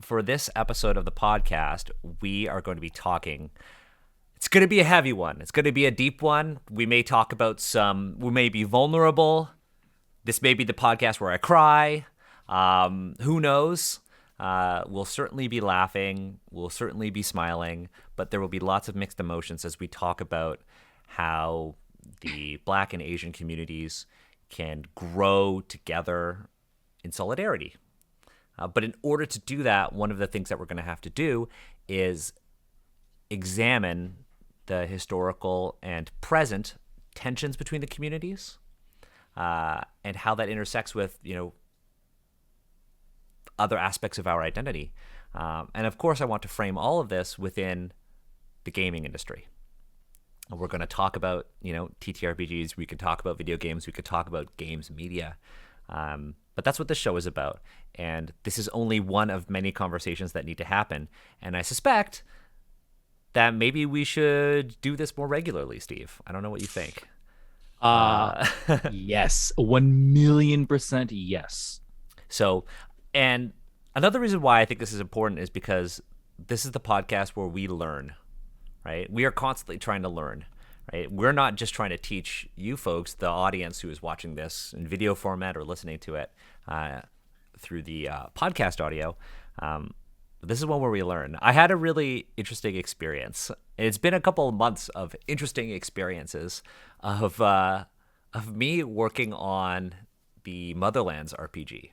for this episode of the podcast, we are going to be talking. It's going to be a heavy one. It's going to be a deep one. We may talk about we may be vulnerable. This may be the podcast where I cry. Who knows? We'll certainly be laughing. We'll certainly be smiling, but there will be lots of mixed emotions as we talk about how the Black and Asian communities can grow together in solidarity. But in order to do that, one of the things that we're going to have to do is examine the historical and present tensions between the communities, and how that intersects with, other aspects of our identity. And of course, I want to frame all of this within the gaming industry. We're going to talk about, TTRPGs. We could talk about video games. We could talk about games media. But that's what this show is about. And this is only one of many conversations that need to happen. And I suspect that maybe we should do this more regularly, Steve. I don't know what you think. Yes. 1,000,000% yes. So, and another reason why I think this is important is because this is the podcast where we learn, right? We are constantly trying to learn, right? We're not just trying to teach you folks, the audience who is watching this in video format or listening to it through the podcast audio. This is one where we learn. I had a really interesting experience. It's been a couple of months of interesting experiences of me working on the Motherlands RPG.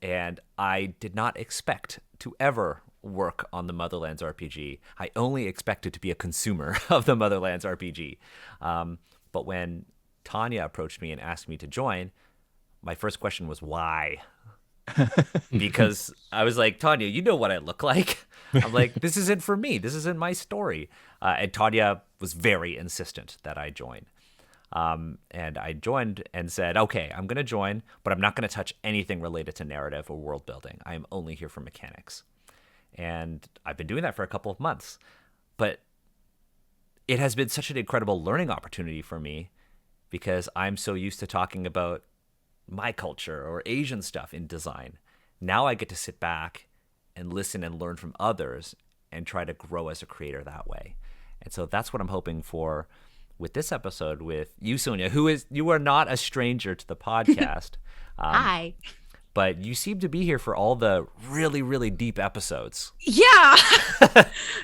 And I did not expect to ever work on the Motherlands RPG. I only expected to be a consumer of the Motherlands RPG. But when Tanya approached me and asked me to join, my first question was why? Because I was like, Tanya, you know what I look like. I'm like, this isn't for me. This isn't my story. And Tanya was very insistent that I join. And I joined and said, okay, I'm going to join, but I'm not going to touch anything related to narrative or world building. I am only here for mechanics. And I've been doing that for a couple of months. But it has been such an incredible learning opportunity for me because I'm so used to talking about my culture or Asian stuff in design. Now I get to sit back and listen and learn from others and try to grow as a creator that way. And so that's what I'm hoping for with this episode with you, Sonya, you are not a stranger to the podcast. Hi. But you seem to be here for all the really, really deep episodes. Yeah.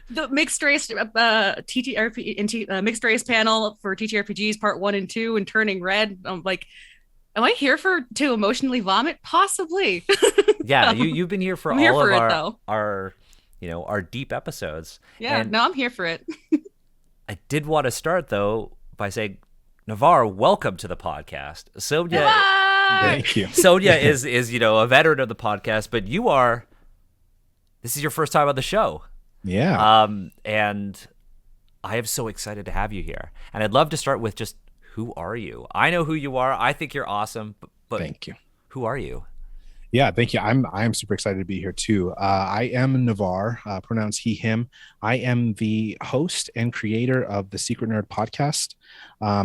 The mixed race TTRP mixed race panel for TTRPGs part 1 and 2 and Turning Red. I'm like, am I here to emotionally vomit? Possibly. Yeah, you've been here for our deep episodes. Yeah, no, I'm here for it. I did want to start though by saying, Navarre, welcome to the podcast. Sonya, thank you. Sonya is a veteran of the podcast, but this is your first time on the show. Yeah. And I am so excited to have you here. And I'd love to start with just, who are you? I know who you are. I think you're awesome. But thank you. Who are you? Yeah, thank you. I'm super excited to be here too. I am Navarre, pronouns he, him. I am the host and creator of the Secret Nerd podcast.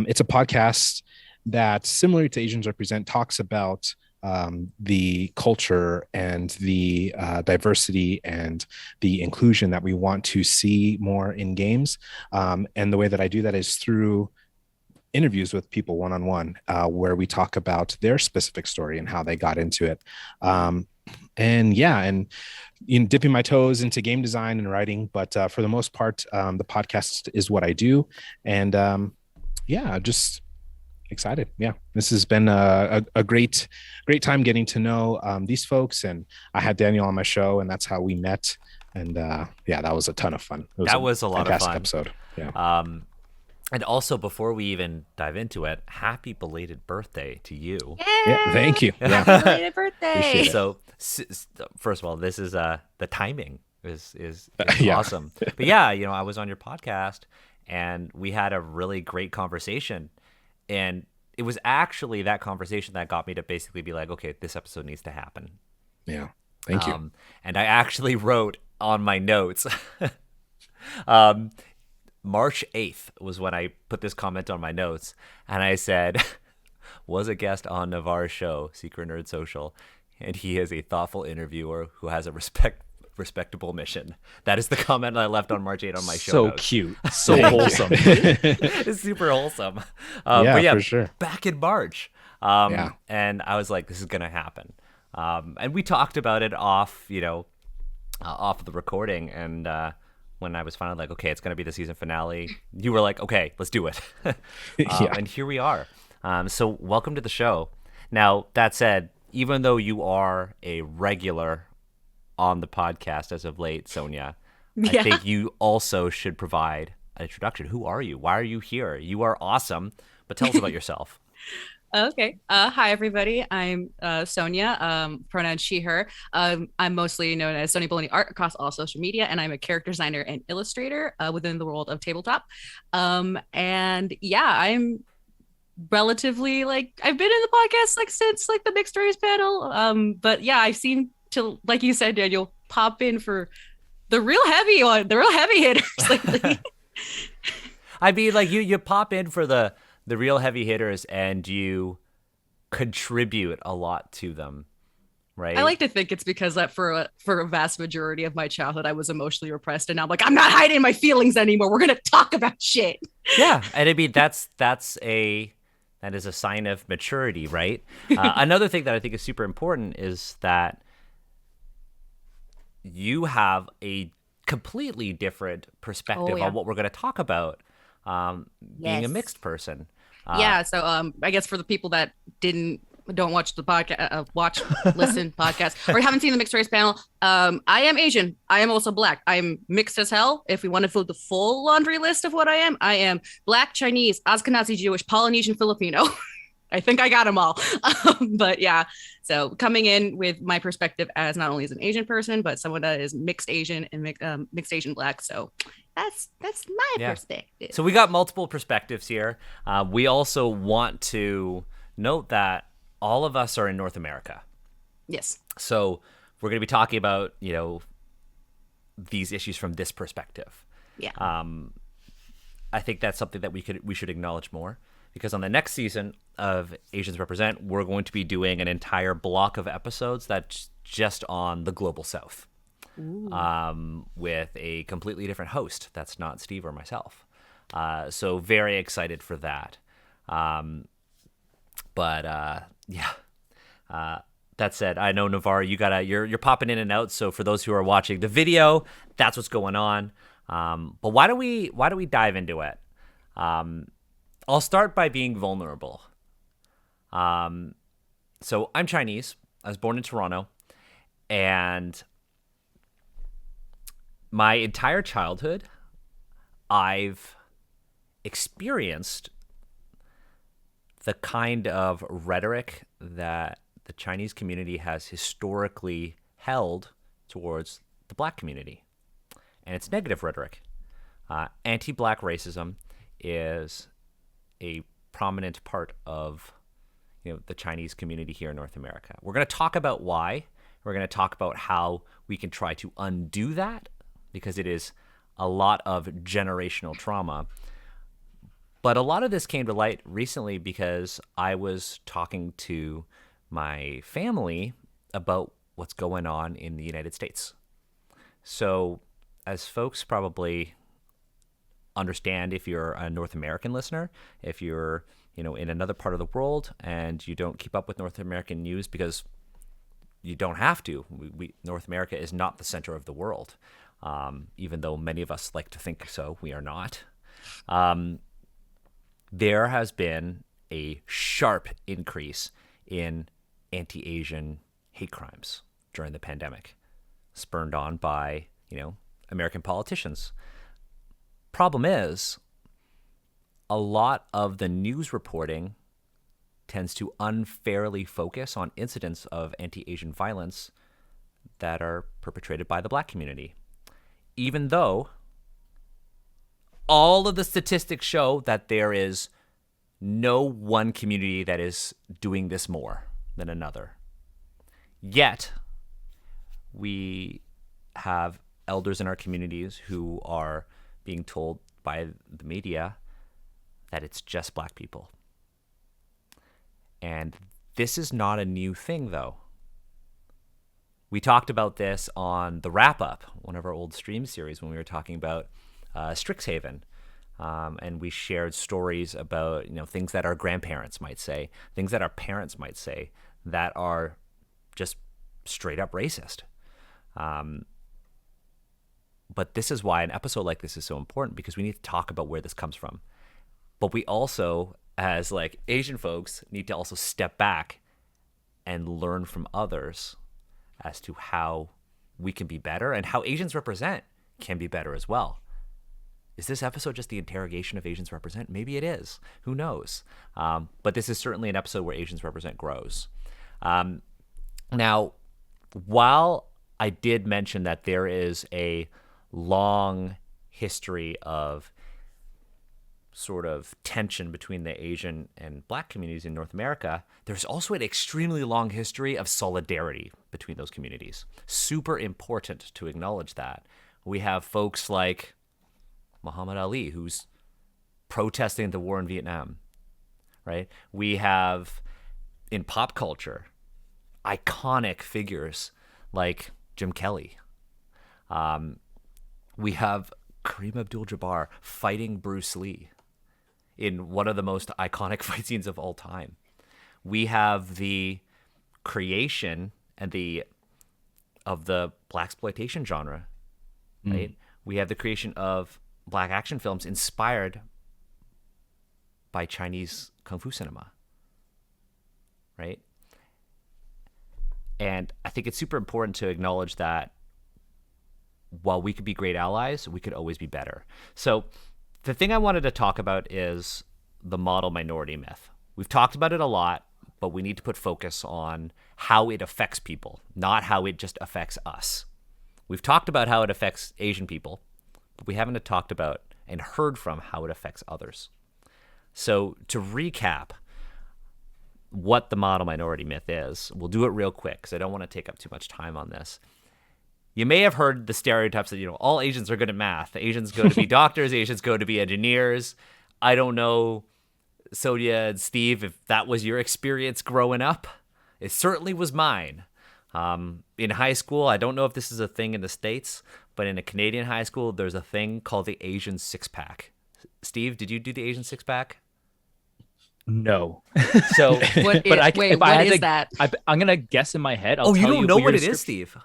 It's a podcast that, similar to Asians Represent, talks about the culture and the diversity and the inclusion that we want to see more in games. And the way that I do that is through interviews with people one-on-one, where we talk about their specific story and how they got into it. And dipping my toes into game design and writing, but for the most part, the podcast is what I do. And just excited. Yeah, this has been a great time getting to know these folks. And I had Daniel on my show, and that's how we met. And that was a ton of fun. That was a lot of fun episode. Yeah. And also, before we even dive into it, happy belated birthday to you. Yeah, thank you. Yeah. Happy belated birthday. So, first of all, this is the timing is Yeah. awesome. But yeah, I was on your podcast, and we had a really great conversation. And it was actually that conversation that got me to basically be like, okay, this episode needs to happen. Yeah, thank you. And I actually wrote on my notes, March 8th was when I put this comment on my notes, and I said, was a guest on Navarre's show, Secret Nerd Social. and he is a thoughtful interviewer who has a respectable mission. That is the comment I left on March 8 on my show So notes. cute, so Thank you. wholesome. It's super wholesome. But for sure. back in March. Yeah. And I was like, this is going to happen. And we talked about it off of the recording. And when I was finally like, okay, it's going to be the season finale, you were like, okay, let's do it. And here we are. So welcome to the show. Now, that said, even though you are a regular on the podcast as of late, Sonya, I think you also should provide an introduction. Who are you? Why are you here? You are awesome, but tell us about yourself. Okay. Hi, everybody. I'm Sonya, pronoun she, her. I'm mostly known as Sonya Bologna Art across all social media, and I'm a character designer and illustrator within the world of tabletop. And yeah, I'm relatively I've been in the podcast since the mixed race panel. But yeah, I seem to, like you said, Daniel, pop in for the real heavy hitters lately. I mean, you pop in for the real heavy hitters and you contribute a lot to them, right? I like to think it's because that for a vast majority of my childhood, I was emotionally repressed, and now I'm like, I'm not hiding my feelings anymore. We're gonna talk about shit. Yeah, and I mean that is a sign of maturity, right? Another thing that I think is super important is that you have a completely different perspective on what we're going to talk about, being a mixed person. So I guess for the people that don't watch the podcast, listen podcast, or haven't seen the mixed race panel, I am Asian. I am also Black. I'm mixed as hell. If we want to fill the full laundry list of what I am Black, Chinese, Ashkenazi Jewish, Polynesian, Filipino. I think I got them all. But yeah, so coming in with my perspective as not only as an Asian person, but someone that is mixed Asian and mixed Asian Black. So that's my perspective. So we got multiple perspectives here. We also want to note that all of us are in North America. Yes. So we're going to be talking about, these issues from this perspective. Yeah. I think that's something that we should acknowledge more, because on the next season of Asians Represent, we're going to be doing an entire block of episodes that's just on the Global South, with a completely different host. That's not Steve or myself. So very excited for that. That said, I know, Navarre, you're popping in and out. So for those who are watching the video, that's what's going on. But why do we dive into it? I'll start by being vulnerable. So I'm Chinese. I was born in Toronto, and my entire childhood, I've experienced the kind of rhetoric that the Chinese community has historically held towards the Black community. And it's negative rhetoric. Anti-Black racism is a prominent part of the Chinese community here in North America. We're going to talk about why. We're going to talk about how we can try to undo that, because it is a lot of generational trauma. But a lot of this came to light recently because I was talking to my family about what's going on in the United States. So, as folks probably understand, if you're a North American listener, if you're in another part of the world and you don't keep up with North American news, because you don't have to. North America is not the center of the world, even though many of us like to think so. We are not. There has been a sharp increase in anti-Asian hate crimes during the pandemic, spurred on by American politicians. Problem is, a lot of the news reporting tends to unfairly focus on incidents of anti-Asian violence that are perpetrated by the Black community, even though all of the statistics show that there is no one community that is doing this more than another. Yet, we have elders in our communities who are being told by the media that it's just Black people. And this is not a new thing, though. We talked about this on the wrap up, one of our old stream series, when we were talking about Strixhaven. And we shared stories about, things that our grandparents might say, things that our parents might say that are just straight up racist. But this is why an episode like this is so important, because we need to talk about where this comes from. But we also, as like Asian folks, need to also step back and learn from others as to how we can be better and how Asians represent can be better as well. Is this episode just the interrogation of Asians represent? Maybe it is. Who knows? But this is certainly an episode where Asians represent grows. Now, while I did mention that there is a long history of sort of tension between the Asian and Black communities in North America, there's also an extremely long history of solidarity between those communities. Super important to acknowledge that. We have folks like Muhammad Ali, who's protesting the war in Vietnam, right? We have, in pop culture, iconic figures like Jim Kelly. We have Kareem Abdul-Jabbar fighting Bruce Lee in one of the most iconic fight scenes of all time. We have the creation of the blaxploitation genre, right? We have the creation of Black action films inspired by Chinese kung fu cinema, right? And I think it's super important to acknowledge that while we could be great allies, we could always be better. So the thing I wanted to talk about is the model minority myth. We've talked about it a lot, but we need to put focus on how it affects people, not how it just affects us. We've talked about how it affects Asian people, but we haven't talked about and heard from how it affects others. So to recap what the model minority myth is, we'll do it real quick because I don't want to take up too much time on this. You may have heard the stereotypes that, all Asians are good at math. Asians go to be doctors, Asians go to be engineers. I don't know, Sonya and Steve, if that was your experience growing up. It certainly was mine. In high school, I don't know if this is a thing in the States, but in a Canadian high school, there's a thing called the Asian six-pack. Steve, did you do the Asian six-pack? No. So, What is that? I'm gonna guess in my head. I'll you tell don't know what it your is, Steve?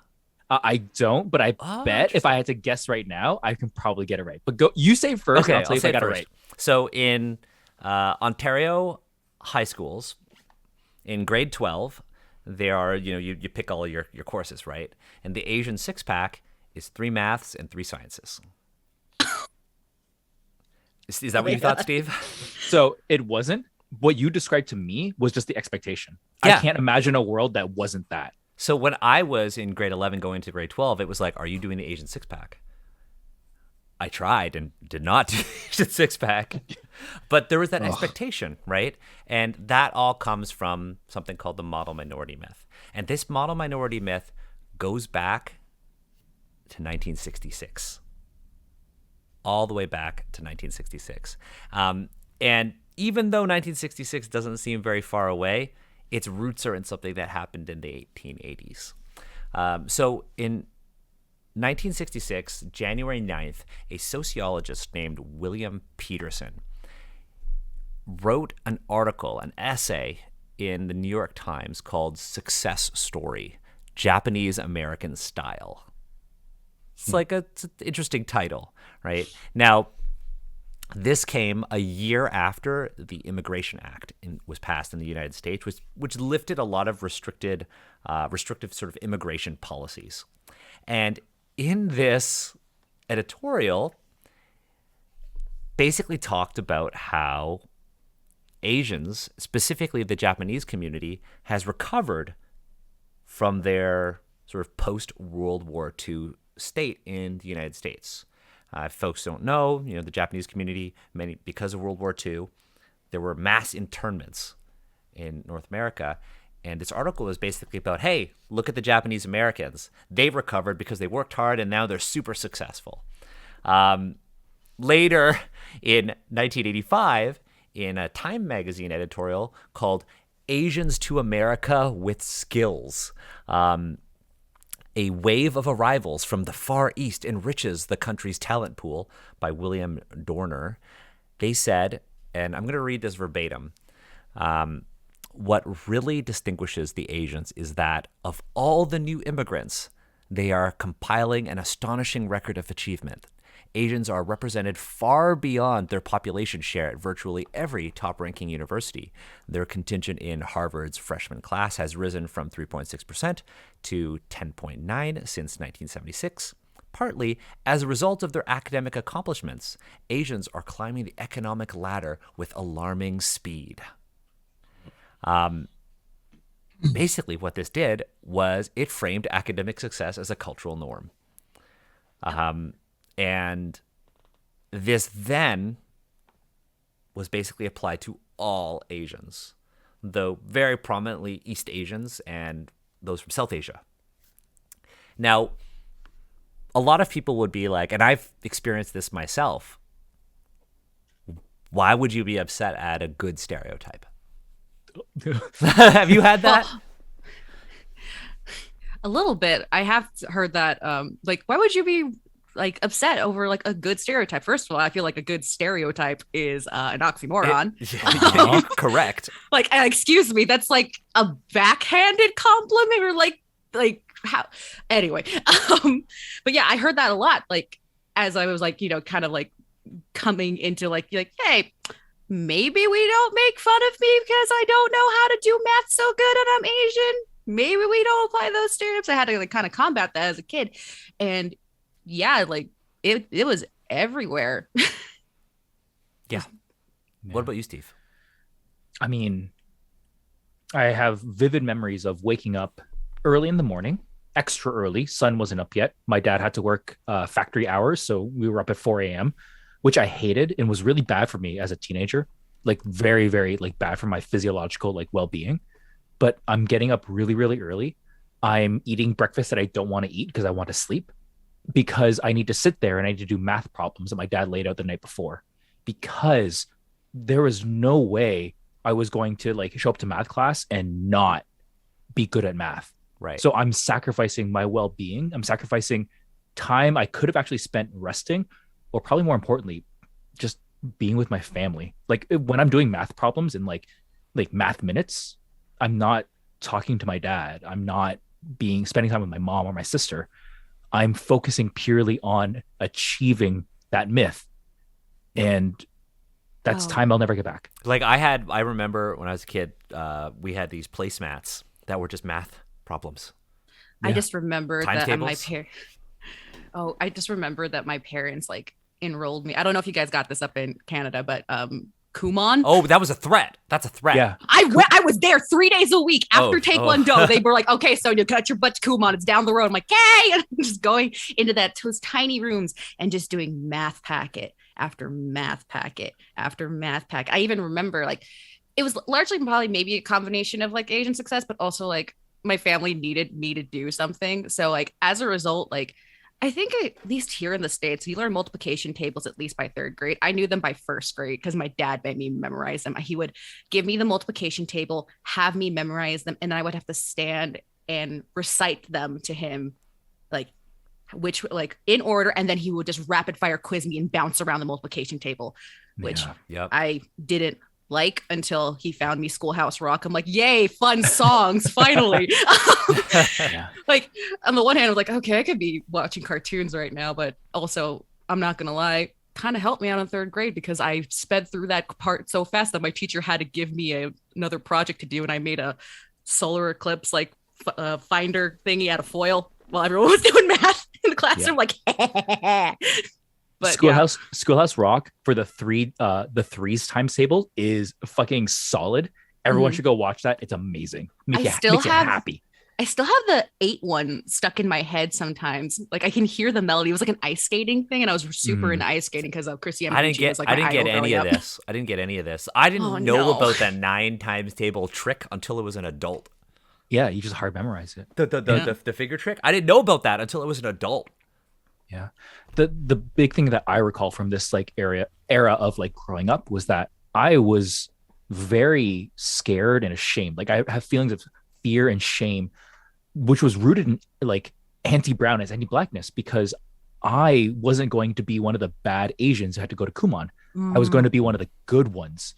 I don't, but I bet if I had to guess right now, I can probably get it right. But go, you say first, Okay, and I'll tell you if I got it right. So in Ontario high schools, in grade 12, there are, you pick all your courses, right? And the Asian six-pack is 3 maths and 3 sciences. Is that what you thought, Steve? So it wasn't. What you described to me was just the expectation. Yeah. I can't imagine a world that wasn't that. So when I was in grade 11 going to grade 12, it was like, are you doing the Asian six-pack? I tried and did not do the Asian six-pack. But there was that expectation, right? And that all comes from something called the model minority myth. And this model minority myth goes back to 1966. All the way back to 1966. And even though 1966 doesn't seem very far away, its roots are in something that happened in the 1880s. So in 1966, January 9th, a sociologist named William Peterson wrote an article, an essay in the New York Times called Success Story, Japanese American Style. It's it's an interesting title, right? Now, this came a year after the Immigration Act was passed in the United States, which lifted a lot of restrictive sort of immigration policies. And in this editorial, basically talked about how Asians, specifically the Japanese community, has recovered from their sort of post-World War II state in the United States. If folks don't know, the Japanese community, because of World War II, there were mass internments in North America. And this article is basically about, hey, look at the Japanese Americans. They recovered because they worked hard and now they're super successful. Later in 1985, in a Time magazine editorial called Asians to America with Skills, A Wave of Arrivals from the Far East Enriches the Country's Talent Pool by William Dorner. They said, and I'm going to read this verbatim, what really distinguishes the Asians is that of all the new immigrants, they are compiling an astonishing record of achievement. Asians are represented far beyond their population share at virtually every top-ranking university. Their contingent in Harvard's freshman class has risen from 3.6% to 10.9% since 1976. Partly as a result of their academic accomplishments, Asians are climbing the economic ladder with alarming speed. Basically, what this did was it framed academic success as a cultural norm. And this then was basically applied to all Asians, though very prominently East Asians and those from South Asia. Now, a lot of people would be like, and I've experienced this myself, why would you be upset at a good stereotype? Have you had that? Well, a little bit. I have heard that. Like, why would you be like upset over like a good stereotype? First of all, I feel like a good stereotype is an oxymoron. Correct. Like, excuse me, that's like a backhanded compliment, or like how? Anyway, but yeah, I heard that a lot. Like, as I was like, kind of like coming into like, hey, maybe we don't make fun of me because I don't know how to do math so good and I'm Asian. Maybe we don't apply those stereotypes. I had to like kind of combat that as a kid. And yeah, like it was everywhere. Yeah. What about you, Steve? I mean, I have vivid memories of waking up early in the morning, extra early. Sun wasn't up yet. My dad had to work factory hours, so we were up at 4 a.m., which I hated and was really bad for me as a teenager. Like very, very like bad for my physiological like well-being. But I'm getting up really, really early. I'm eating breakfast that I don't want to eat because I want to sleep, because I need to sit there and I need to do math problems that my dad laid out the night before, because there was no way I was going to like show up to math class and not be good at math. Right. So I'm sacrificing my well-being. I'm sacrificing time I could have actually spent resting, or probably more importantly, just being with my family. Like when I'm doing math problems and like math minutes, I'm not talking to my dad. I'm not spending time with my mom or my sister. I'm focusing purely on achieving that myth. And that's time I'll never get back. Like I remember when I was a kid, we had these placemats that were just math problems. I just remember that I just remember that my parents like enrolled me. I don't know if you guys got this up in Canada, but Kumon. Oh, that was a threat. That's a threat. Yeah. I was there 3 days a week after Taekwondo. They were like, okay, so you got your butt to Kumon. It's down the road. I'm like, hey, and I'm just going into those tiny rooms and just doing math packet after math packet after math packet. I even remember like it was largely probably maybe a combination of like Asian success, but also like my family needed me to do something. So like as a result, like I think at least here in the States, you learn multiplication tables at least by third grade. I knew them by first grade because my dad made me memorize them. He would give me the multiplication table, have me memorize them, and I would have to stand and recite them to him, like which like in order, and then he would just rapid fire quiz me and bounce around the multiplication table, which I didn't like until he found me Schoolhouse Rock. I'm like, yay, fun songs, finally. Like on the one hand, I was like, okay, I could be watching cartoons right now, but also I'm not gonna lie, kind of helped me out in third grade because I sped through that part so fast that my teacher had to give me another project to do, and I made a solar eclipse like finder thingy out of foil while everyone was doing math in the classroom. Like but Schoolhouse Rock for the threes times table is fucking solid. Everyone should go watch that. It's amazing. Makes you happy. I still have the 8 one stuck in my head sometimes. Like I can hear the melody. It was like an ice skating thing, and I was super into ice skating because of Chrissy. I didn't get any of this. I didn't know about that 9 times table trick until it was an adult. Yeah, you just hard memorize it. The figure trick. I didn't know about that until it was an adult. Yeah. The big thing that I recall from this like era of like growing up was that I was very scared and ashamed. Like I have feelings of fear and shame, which was rooted in like anti-brown as anti-blackness, because I wasn't going to be one of the bad Asians who had to go to Kumon. I was going to be one of the good ones.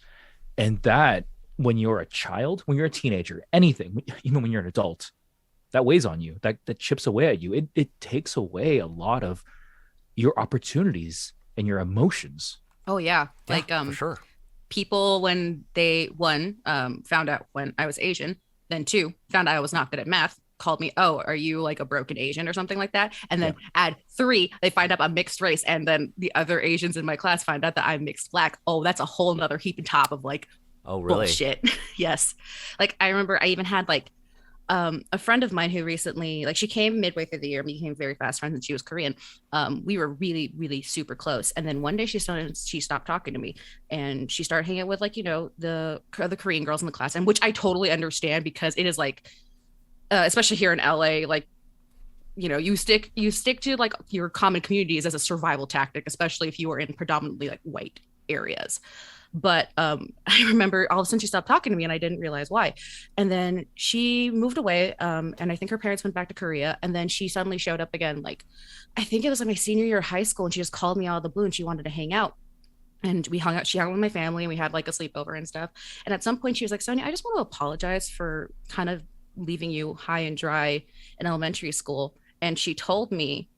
And that, when you're a child, when you're a teenager, anything, even when you're an adult, that weighs on you, that chips away at you. It takes away a lot of your opportunities and your emotions. Oh yeah. Like for sure. People, when they found out when I was Asian, then 2 found out I was not good at math, called me, oh, are you like a broken Asian or something like that? And then add 3, they find out I'm mixed race, and then the other Asians in my class find out that I'm mixed black. Oh, that's a whole nother heap and top of like, oh really? Bullshit. Yes. Like I remember I even had like a friend of mine who recently, like, she came midway through the year, we became very fast friends, and she was Korean. We were really, really super close. And then one day she stopped talking to me, and she started hanging out with, like, you know, the Korean girls in the class, and which I totally understand, because it is like, especially here in LA, like, you know, you stick to like your common communities as a survival tactic, especially if you are in predominantly like white areas. But I remember all of a sudden she stopped talking to me, and I didn't realize why. And then she moved away, and I think her parents went back to Korea. And then she suddenly showed up again, like, I think it was like my senior year of high school, and she just called me out of the blue, and she wanted to hang out. And we hung out. She hung out with my family, and we had like a sleepover and stuff. And at some point she was like, Sonya, I just want to apologize for kind of leaving you high and dry in elementary school. And she told me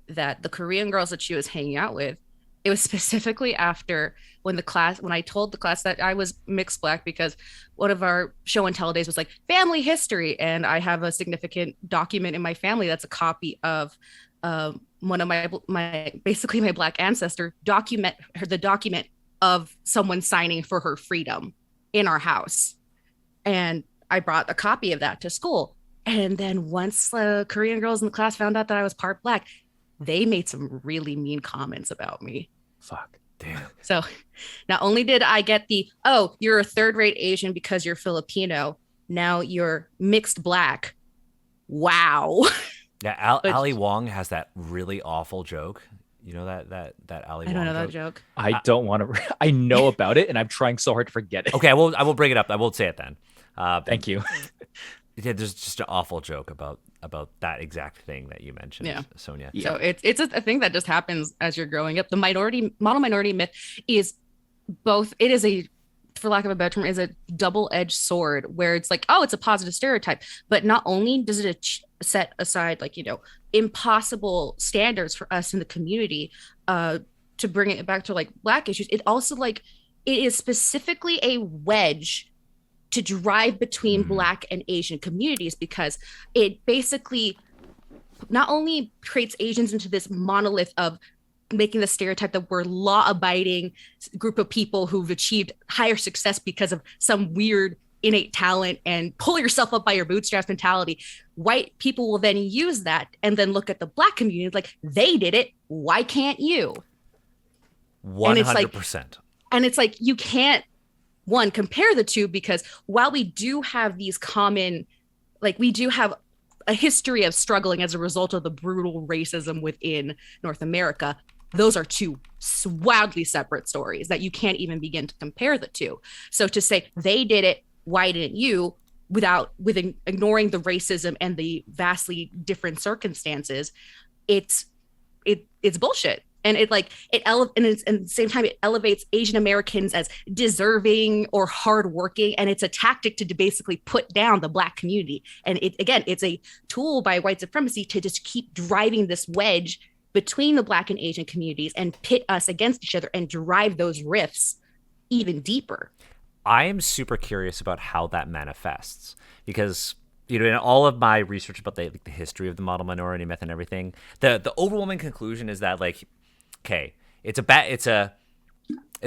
that the Korean girls that she was hanging out with, it was specifically after when I told the class that I was mixed black, because one of our show and tell days was like family history. And I have a significant document in my family that's a copy of one of my basically my black ancestor the document of someone signing for her freedom in our house. And I brought a copy of that to school. And then once the Korean girls in the class found out that I was part black, they made some really mean comments about me. Fuck. Damn. So not only did I get oh, you're a third-rate Asian because you're Filipino, now you're mixed black. Wow. Yeah, Ali Wong has that really awful joke. You know that Ali Wong I don't know joke? that joke. I don't want to. I know about it, and I'm trying so hard to forget it. Okay, I will bring it up. I won't say it then. Thank you. Yeah, there's just an awful joke about that exact thing that you mentioned, Sonya. Yeah. So it's a thing that just happens as you're growing up. The model minority myth is both. It is for lack of a better term, is a double-edged sword, where it's like, oh, it's a positive stereotype, but not only does it set aside, like, you know, impossible standards for us in the community, to bring it back to like black issues, it also like it is specifically a wedge to drive between black and Asian communities, because it basically not only creates Asians into this monolith of making the stereotype that we're law-abiding group of people who've achieved higher success because of some weird innate talent and pull yourself up by your bootstraps mentality. White people will then use that and then look at the black community like, they did it, why can't you? 100%. And it's like you can't compare the two, because while we do have these common, like, we do have a history of struggling as a result of the brutal racism within North America, those are two wildly separate stories that you can't even begin to compare the two. So to say they did it, why didn't you, with ignoring the racism and the vastly different circumstances, it's bullshit. And at the same time, it elevates Asian Americans as deserving or hardworking, and it's a tactic to basically put down the black community. And it's a tool by white supremacy to just keep driving this wedge between the black and Asian communities and pit us against each other and drive those rifts even deeper. I am super curious about how that manifests, because, you know, in all of my research about the history of the model minority myth and everything, the overwhelming conclusion is that, like, okay, it's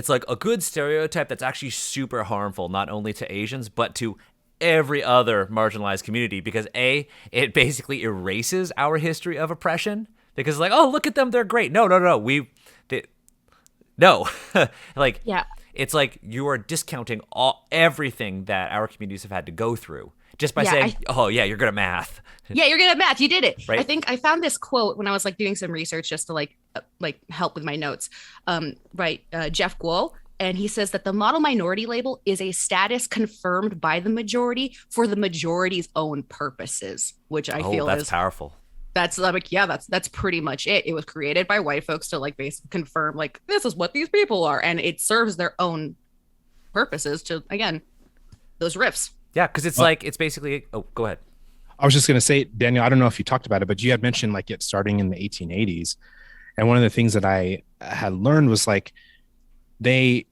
like a good stereotype that's actually super harmful, not only to Asians, but to every other marginalized community, because it basically erases our history of oppression, because, like, oh, look at them, they're great. No. Like, yeah. It's like you are discounting everything that our communities have had to go through just by saying, oh, yeah, you're good at math. Yeah, you're good at math. You did it. Right? I think I found this quote when I was like doing some research just to like help with my notes. Jeff Guo. And he says that the model minority label is a status confirmed by the majority for the majority's own purposes, which I feel that's is powerful. That's like, yeah, that's pretty much it. It was created by white folks to like basically confirm like this is what these people are, and it serves their own purposes to, again, those riffs. Yeah, because it's like it's basically. Oh, go ahead. I was just going to say, Daniel, I don't know if you talked about it, but you had mentioned like it starting in the 1880s. And one of the things that I had learned was like the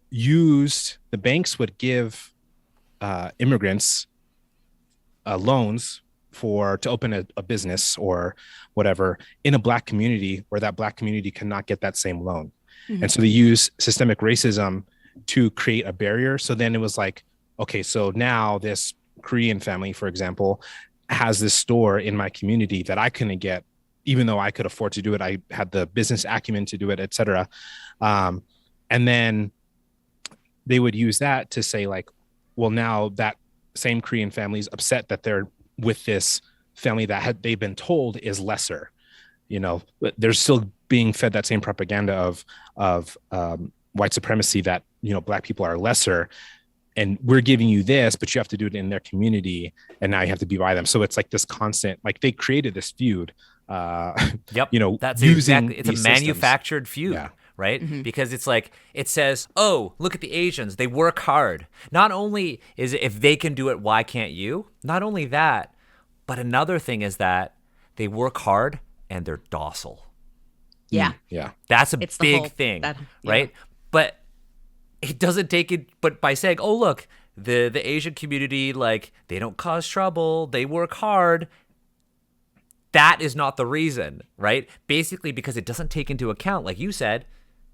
banks would give immigrants loans to open a business or whatever in a Black community where that Black community cannot get that same loan. Mm-hmm. And so they use systemic racism to create a barrier. So then it was like, okay, so now this Korean family, for example, has this store in my community that I couldn't get, even though I could afford to do it. I had the business acumen to do it, et cetera. And then they would use that to say like, well, now that same Korean family is upset that they're with this family that they've been told is lesser. You know, they're still being fed that same propaganda of white supremacy that, you know, Black people are lesser, and we're giving you this, but you have to do it in their community, and now you have to be by them. So it's like this constant, like they created this feud. Yep. You know, that's using exactly. It's a manufactured feud. Yeah. Right? Mm-hmm. Because it's like, it says, oh, look at the Asians. They work hard. Not only is it if they can do it, why can't you? Not only that, but another thing is that they work hard and they're docile. Yeah. Yeah. That's a big thing, right? But it doesn't take it, but by saying, oh, look, the Asian community, like, they don't cause trouble, they work hard. That is not the reason, right? Basically, because it doesn't take into account, like you said,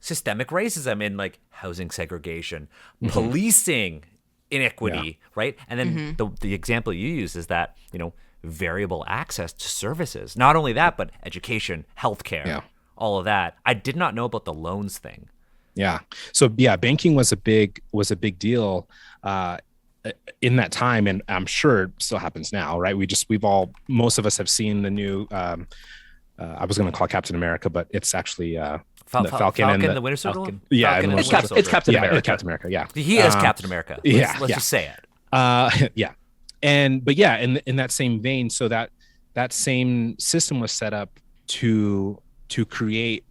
systemic racism in like housing segregation, policing inequity, right? And then the example you use is that, you know, variable access to services. Not only that, but education, healthcare, all of that. I did not know about the loans thing. Yeah. So yeah, banking was a big deal in that time, and I'm sure it still happens now, right? Most of us have seen the new I was going to call Captain America, but it's actually the Falcon and the Winter Soldier. Yeah, it's Captain America. It's Captain America. Yeah, he is Captain America. Let's just say it. Yeah, but yeah, in that same vein, so that same system was set up to create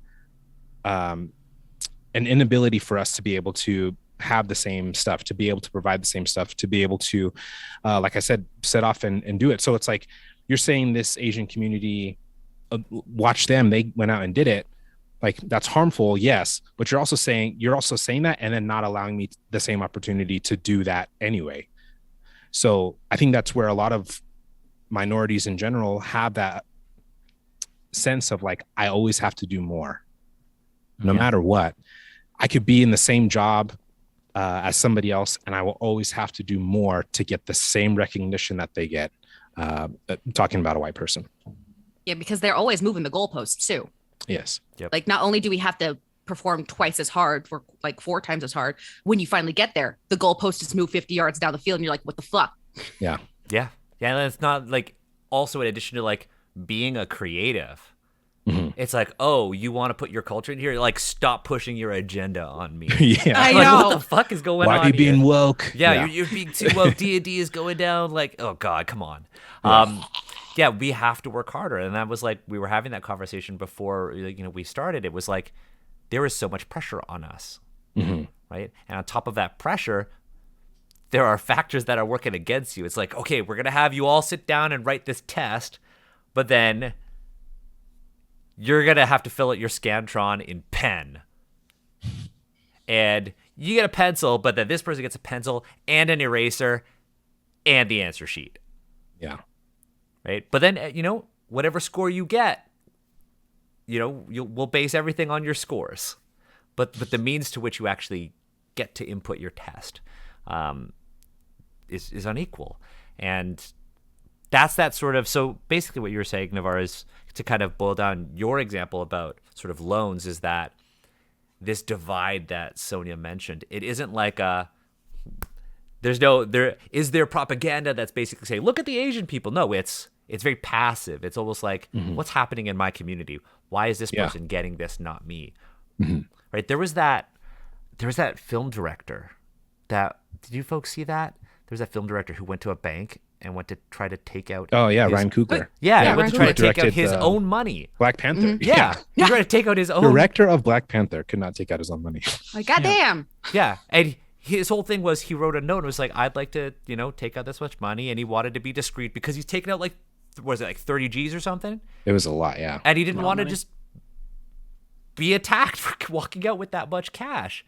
an inability for us to be able to have the same stuff, to be able to provide the same stuff, to be able to, like I said, set off and do it. So it's like you're saying this Asian community, watch them, they went out and did it. Like that's harmful, yes, but you're also saying that and then not allowing me the same opportunity to do that anyway. So I think that's where a lot of minorities in general have that sense of like, I always have to do more, no matter what. I could be in the same job as somebody else, and I will always have to do more to get the same recognition that they get. Talking about a white person. Yeah, because they're always moving the goalposts too. Yes. Yep. Like not only do we have to perform twice as hard, for like 4 times as hard, when you finally get there, the goalpost is moved 50 yards down the field and you're like, what the fuck? Yeah. Yeah. Yeah. And it's not like, also in addition to like being a creative, it's like, oh, you want to put your culture in here? Like, stop pushing your agenda on me. Yeah. I like, know. what the fuck is going on Why are you being here? woke? Yeah, you're being too woke. D&D is going down. Like, oh God, come on. Yeah, we have to work harder. And that was like, we were having that conversation before, you know, we started. It was like, there is so much pressure on us, right? And on top of that pressure, there are factors that are working against you. It's like, okay, we're going to have you all sit down and write this test, but then you're going to have to fill out your Scantron in pen. And you get a pencil, but then this person gets a pencil and an eraser and the answer sheet. Yeah. Right? But then, you know, whatever score you get, you know, we'll base everything on your scores. But the means to which you actually get to input your test is unequal. And that's that sort of, so basically what you were saying, Navarre, is to kind of boil down your example about sort of loans, is that this divide that Sonya mentioned, it isn't like there is there propaganda that's basically saying, look at the Asian people. No, it's very passive. It's almost like, what's happening in my community? Why is this person getting this, not me? Right? There was that film director that, did you folks see that? There's that film director who went to a bank and went to try to take out. Oh yeah, his- Ryan Coogler. Yeah, Yeah, he went Ryan to try to Coogler. take out Directed, his own money. Black Panther. Yeah, he tried to take out his own. Director of Black Panther could not take out his own money. Like, goddamn. Yeah, and his whole thing was he wrote a note and was like, I'd like to, take out this much money, and he wanted to be discreet because he's taken out like, was it like 30 G's or something? It was a lot, yeah. And he didn't want to money. just be attacked for walking out with that much cash.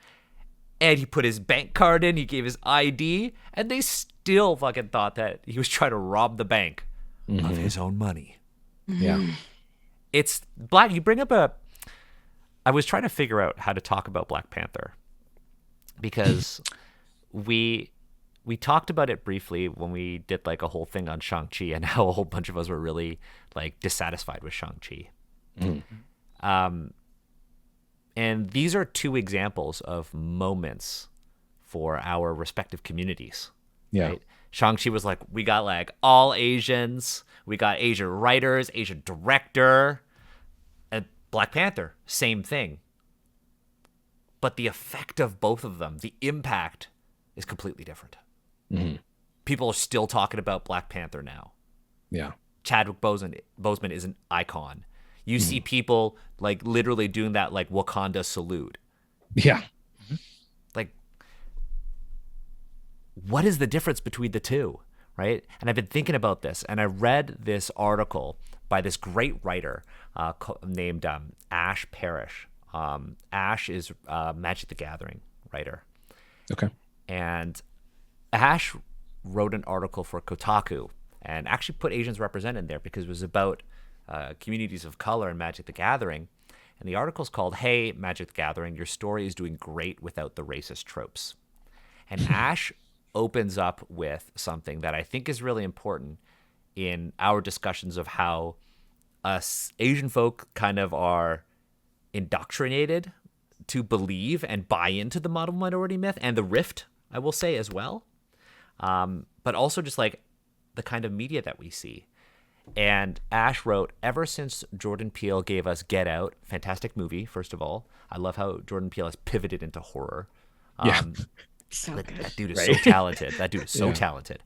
And he put his bank card in, he gave his ID, and they still fucking thought that he was trying to rob the bank of his own money. Yeah. It's Black. You bring up I was trying to figure out how to talk about Black Panther because we talked about it briefly when we did like a whole thing on Shang-Chi and how a whole bunch of us were really like dissatisfied with Shang-Chi. And these are two examples of moments for our respective communities. Yeah. Right? Shang-Chi was like, we got like all Asians, we got Asian writers, Asian director, and Black Panther, same thing. But the effect of both of them, the impact is completely different. People are still talking about Black Panther now. Yeah. Chadwick Boseman is an icon. You see people like literally doing that like Wakanda salute. Yeah. Like, what is the difference between the two, right? And I've been thinking about this, and I read this article by this great writer named Ash Parrish. Ash is Magic the Gathering writer. Okay. And Ash wrote an article for Kotaku and actually put Asians represented there because it was about communities of color in Magic the Gathering. And the article's called, Hey, Magic the Gathering, your story is doing great without the racist tropes. And Ash opens up with something that I think is really important in our discussions of how us Asian folk kind of are indoctrinated to believe and buy into the model minority myth and the rift, I will say as well. But also just like the kind of media that we see. And Ash wrote, ever since Jordan Peele gave us Get Out, fantastic movie, first of all. I love how Jordan Peele has pivoted into horror. Yeah. So That, good. that dude is so talented. That dude is so talented.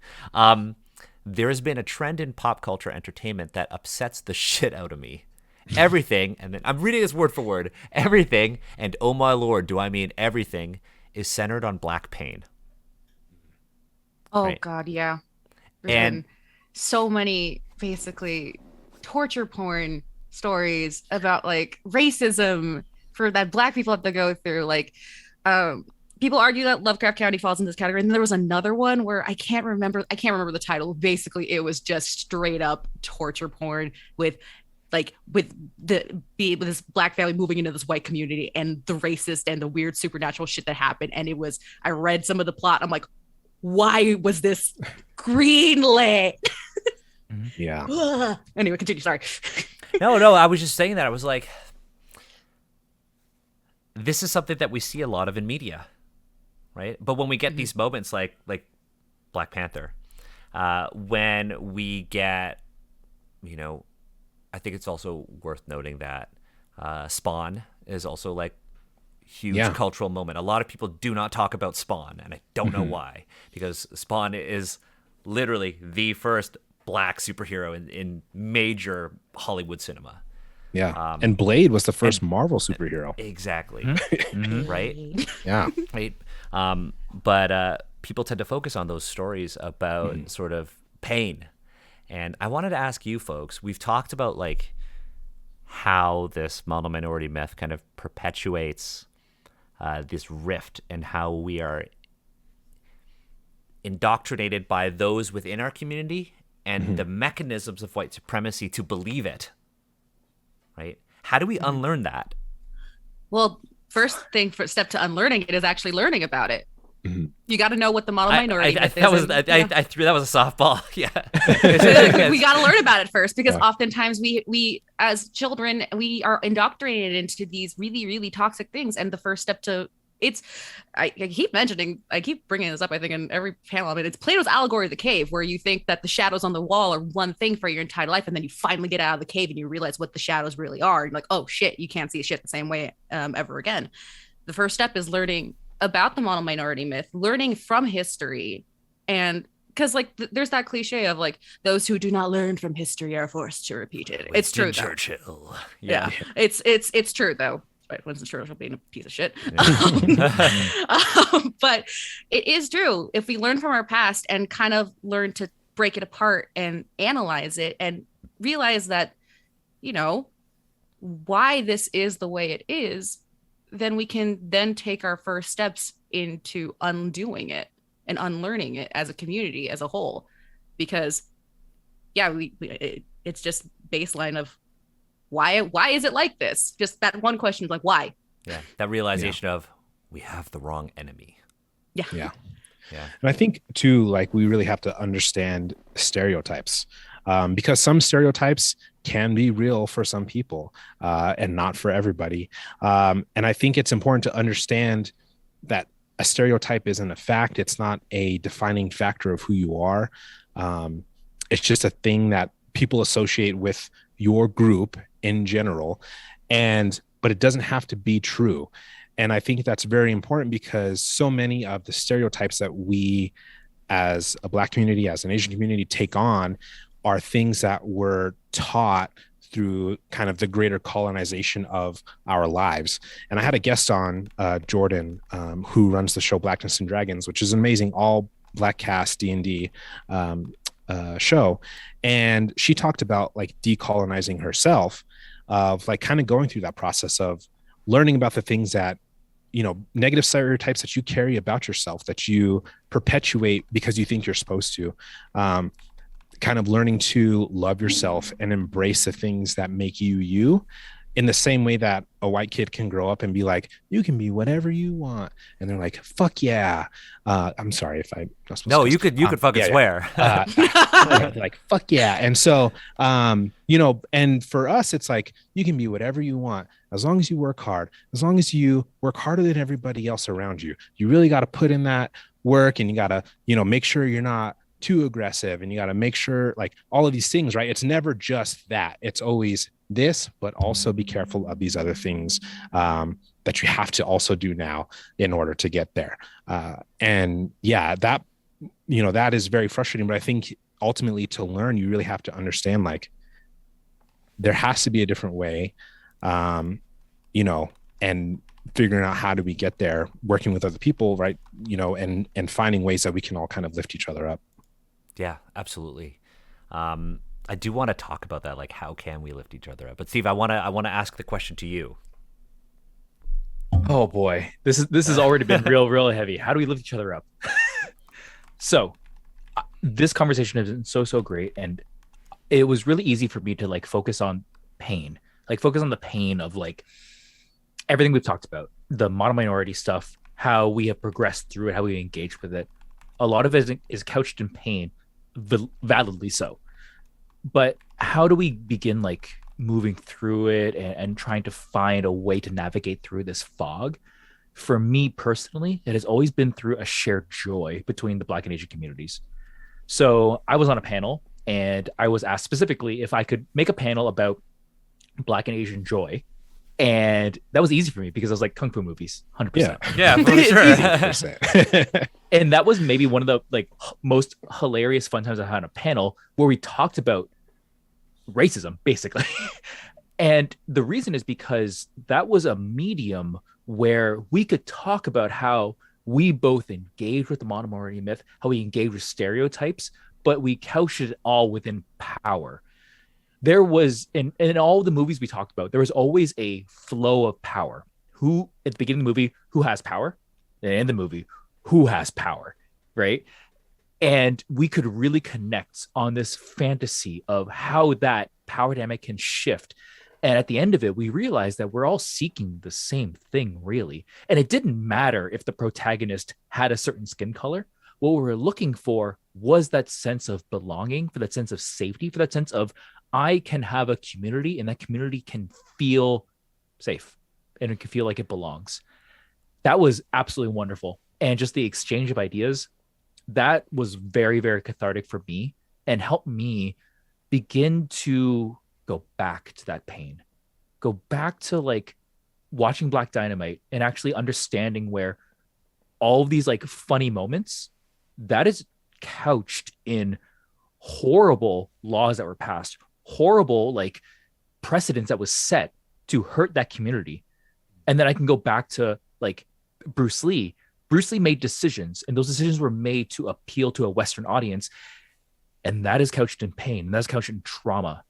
There has been a trend in pop culture entertainment that upsets the shit out of me. Everything, and then I'm reading this word for word, everything, and oh my lord, do I mean everything, is centered on black pain. Oh Right. God, yeah. There's And- been so many basically torture porn stories about like racism for that Black people have to go through. Like, people argue that Lovecraft County falls in this category. And then there was another one where I can't remember the title. Basically, it was just straight up torture porn with this Black family moving into this white community and the racist and the weird supernatural shit that happened. And it was, I read some of the plot. I'm like, why was this greenlit? Yeah. Ugh. Anyway, continue. Sorry. No, I was just saying that. I was like, this is something that we see a lot of in media, right? But when we get these moments like Black Panther, when we get, I think it's also worth noting that Spawn is also like huge cultural moment. A lot of people do not talk about Spawn, and I don't know why, because Spawn is literally the first Black superhero in major Hollywood cinema. Yeah. And Blade was the first Marvel superhero. Exactly. Right? Yeah. Right. But people tend to focus on those stories about sort of pain. And I wanted to ask you folks, we've talked about like how this model minority myth kind of perpetuates this rift and how we are indoctrinated by those within our community and the mechanisms of white supremacy to believe it. Right? How do we unlearn that? Well, first step to unlearning it is actually learning about it. You got to know what the model minority myth is. I threw that was a softball. Yeah. We got to learn about it first, because oftentimes we as children, we are indoctrinated into these really, really toxic things. And the first step to I keep bringing this up, I think, in every panel. I mean, it's Plato's allegory of the cave, where you think that the shadows on the wall are one thing for your entire life. And then you finally get out of the cave and you realize what the shadows really are. And you're like, oh shit, you can't see shit the same way ever again. The first step is learning about the model minority myth, learning from history, and because like there's that cliche of like those who do not learn from history are forced to repeat it. It's true. Churchill. Yeah. It's true though. Right, Winston Churchill being a piece of shit. But it is true. If we learn from our past and kind of learn to break it apart and analyze it and realize that, you know, why this is the way it is, then we can then take our first steps into undoing it and unlearning it as a community as a whole. Because yeah, it's just baseline of why is it like this? Just that one question is like, why? Yeah, that realization of we have the wrong enemy. Yeah. And I think too, like we really have to understand stereotypes, because some stereotypes can be real for some people and not for everybody. And I think it's important to understand that a stereotype isn't a fact. It's not a defining factor of who you are. It's just a thing that people associate with your group in general, but it doesn't have to be true. And I think that's very important because so many of the stereotypes that we as a Black community, as an Asian community take on are things that were taught through kind of the greater colonization of our lives. And I had a guest on, Jordan, who runs the show Blackness and Dragons, which is an amazing all Black cast D&D show. And she talked about like decolonizing herself, of like kind of going through that process of learning about the things that, you know, negative stereotypes that you carry about yourself that you perpetuate because you think you're supposed to, kind of learning to love yourself and embrace the things that make you you, in the same way that a white kid can grow up and be like, you can be whatever you want. And they're like, fuck yeah. I'm sorry if I'm not supposed to. No, you could fucking swear. Like, fuck yeah. And so, you know, and for us, it's like, you can be whatever you want, as long as you work hard, as long as you work harder than everybody else around you. You really got to put in that work, and you got to, you know, make sure you're not too aggressive, and you got to make sure, like, all of these things, right? It's never just that. It's always this, but also be careful of these other things that you have to also do now in order to get there. And yeah, that, you know, that is very frustrating. But I think ultimately to learn, you really have to understand, like, there has to be a different way, you know, and figuring out how do we get there, working with other people, right? You know, and finding ways that we can all kind of lift each other up. Yeah, absolutely. I do want to talk about that, like how can we lift each other up? But Steve, I want to ask the question to you. Oh boy, this has already been real heavy. How do we lift each other up? So, this conversation has been so great, and it was really easy for me to like focus on pain, like focus on the pain of like everything we've talked about, the model minority stuff, how we have progressed through it, how we engage with it. A lot of it is couched in pain, validly so. But how do we begin like moving through it and trying to find a way to navigate through this fog? For me personally, it has always been through a shared joy between the Black and Asian communities. So I was on a panel, and I was asked specifically if I could make a panel about Black and Asian joy. And that was easy for me because I was like, kung fu movies, 100%. Yeah, for sure. And that was maybe one of the like most hilarious fun times I had on a panel where we talked about racism, basically. And the reason is because that was a medium where we could talk about how we both engage with the monomorphy myth, how we engage with stereotypes, but we couched it all within power. There was in all the movies we talked about, there was always a flow of power. Who at the beginning of the movie, who has power? And in the movie, who has power, right? And we could really connect on this fantasy of how that power dynamic can shift. And at the end of it, we realized that we're all seeking the same thing, really. And it didn't matter if the protagonist had a certain skin color. What we were looking for was that sense of belonging, for that sense of safety, for that sense of I can have a community, and that community can feel safe and it can feel like it belongs. That was absolutely wonderful. And just the exchange of ideas, that was very cathartic for me and helped me begin to go back to that pain, go back to like watching Black Dynamite and actually understanding where all of these like funny moments, that is couched in horrible laws that were passed, horrible like precedents that was set to hurt that community. And then I can go back to like Bruce Lee. Bruce Lee made decisions, and those decisions were made to appeal to a Western audience. And that is couched in pain. And that's couched in trauma.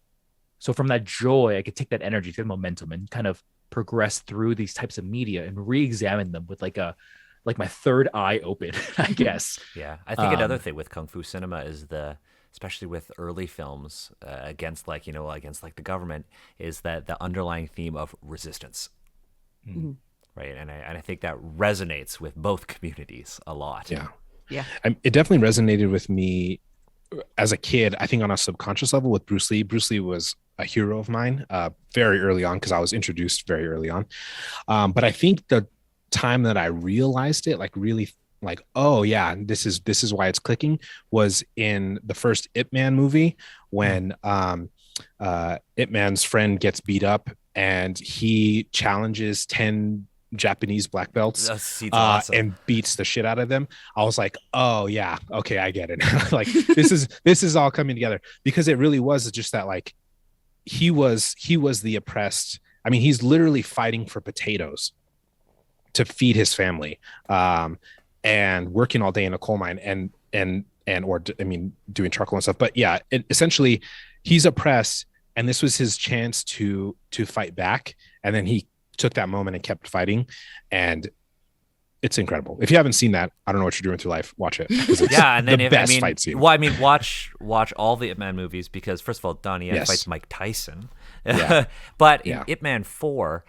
So from that joy, I could take that energy, take momentum, and kind of progress through these types of media and re-examine them with like my third eye open, I guess. Yeah. I think another thing with Kung Fu cinema is especially with early films against the government, is that the underlying theme of resistance. Mm-hmm. Right. And I think that resonates with both communities a lot. Yeah. Yeah. It definitely resonated with me as a kid, I think on a subconscious level with Bruce Lee. Bruce Lee was a hero of mine very early on because I was introduced very early on. But I think the time that I realized it, like really like, oh yeah, this is why it's clicking, was in the first Ip Man movie when Ip Man's friend gets beat up and he challenges 10 Japanese black belts awesome. and beats the shit out of them. I was like, oh yeah, okay, I get it. Like this is all coming together, because it really was just that, like, he was the oppressed. I mean, he's literally fighting for potatoes to feed his family, and working all day in a coal mine doing charcoal and stuff. But yeah, essentially he's oppressed, and this was his chance to fight back. And then he took that moment and kept fighting, and it's incredible. If you haven't seen that, I don't know what you're doing with your life. Watch it. Yeah, and then the best fight scene. Well, I mean, watch all the Ip Man movies, because first of all, Donnie Yen fights Mike Tyson. Yeah. But in Ip Man 4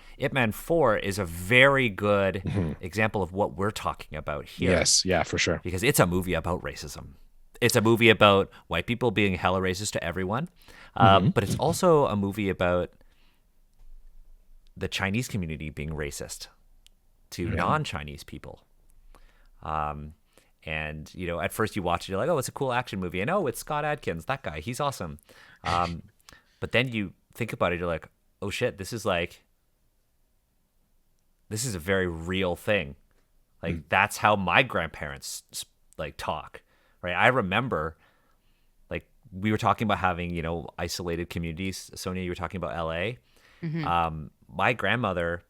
is a very good example of what we're talking about here. Yes, yeah, for sure. Because it's a movie about racism. It's a movie about white people being hella racist to everyone. But it's also a movie about the Chinese community being racist to non-Chinese people. And, you know, at first you watch it, you're like, oh, it's a cool action movie. And, oh, it's Scott Adkins, that guy, he's awesome. But then you think about it, you're like, oh, shit, this is a very real thing. Like, that's how my grandparents, like, talk, right? I remember, like, we were talking about having, you know, isolated communities. Sonya, you were talking about L.A. My grandmother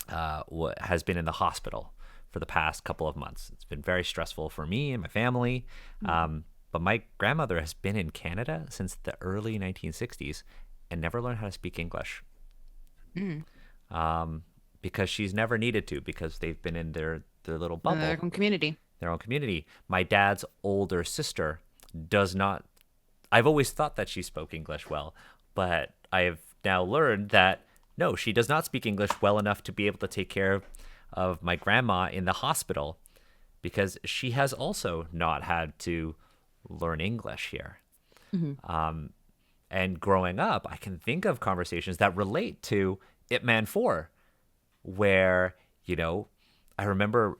has been in the hospital for the past couple of months. It's been very stressful for me and my family. But my grandmother has been in Canada since the early 1960s and never learned how to speak English. Because she's never needed to, because they've been in their little bubble. Their own community. My dad's older sister does not. I've always thought that she spoke English well, but I have now learned that no, she does not speak English well enough to be able to take care of my grandma in the hospital, because she has also not had to learn English here. And growing up, I can think of conversations that relate to Ip Man 4, where, you know, I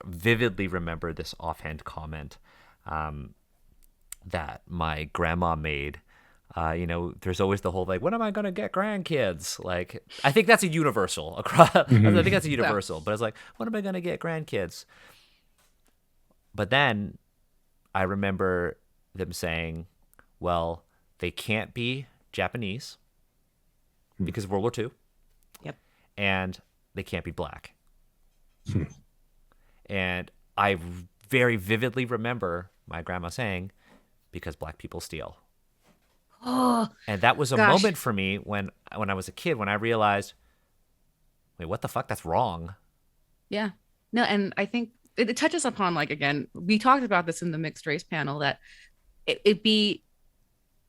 vividly remember this offhand comment that my grandma made. You know, there's always the whole, like, when am I going to get grandkids? Like, I think that's a universal across. I think that's a universal, but it's like, when am I going to get grandkids? But then I remember them saying, well, they can't be Japanese because of World War II. Yep. And they can't be black. And I very vividly remember my grandma saying, because black people steal. Oh, and that was a moment for me when I was a kid, when I realized, wait, what the fuck? That's wrong. Yeah. No, and I think it touches upon, like, again, we talked about this in the mixed race panel, that it would be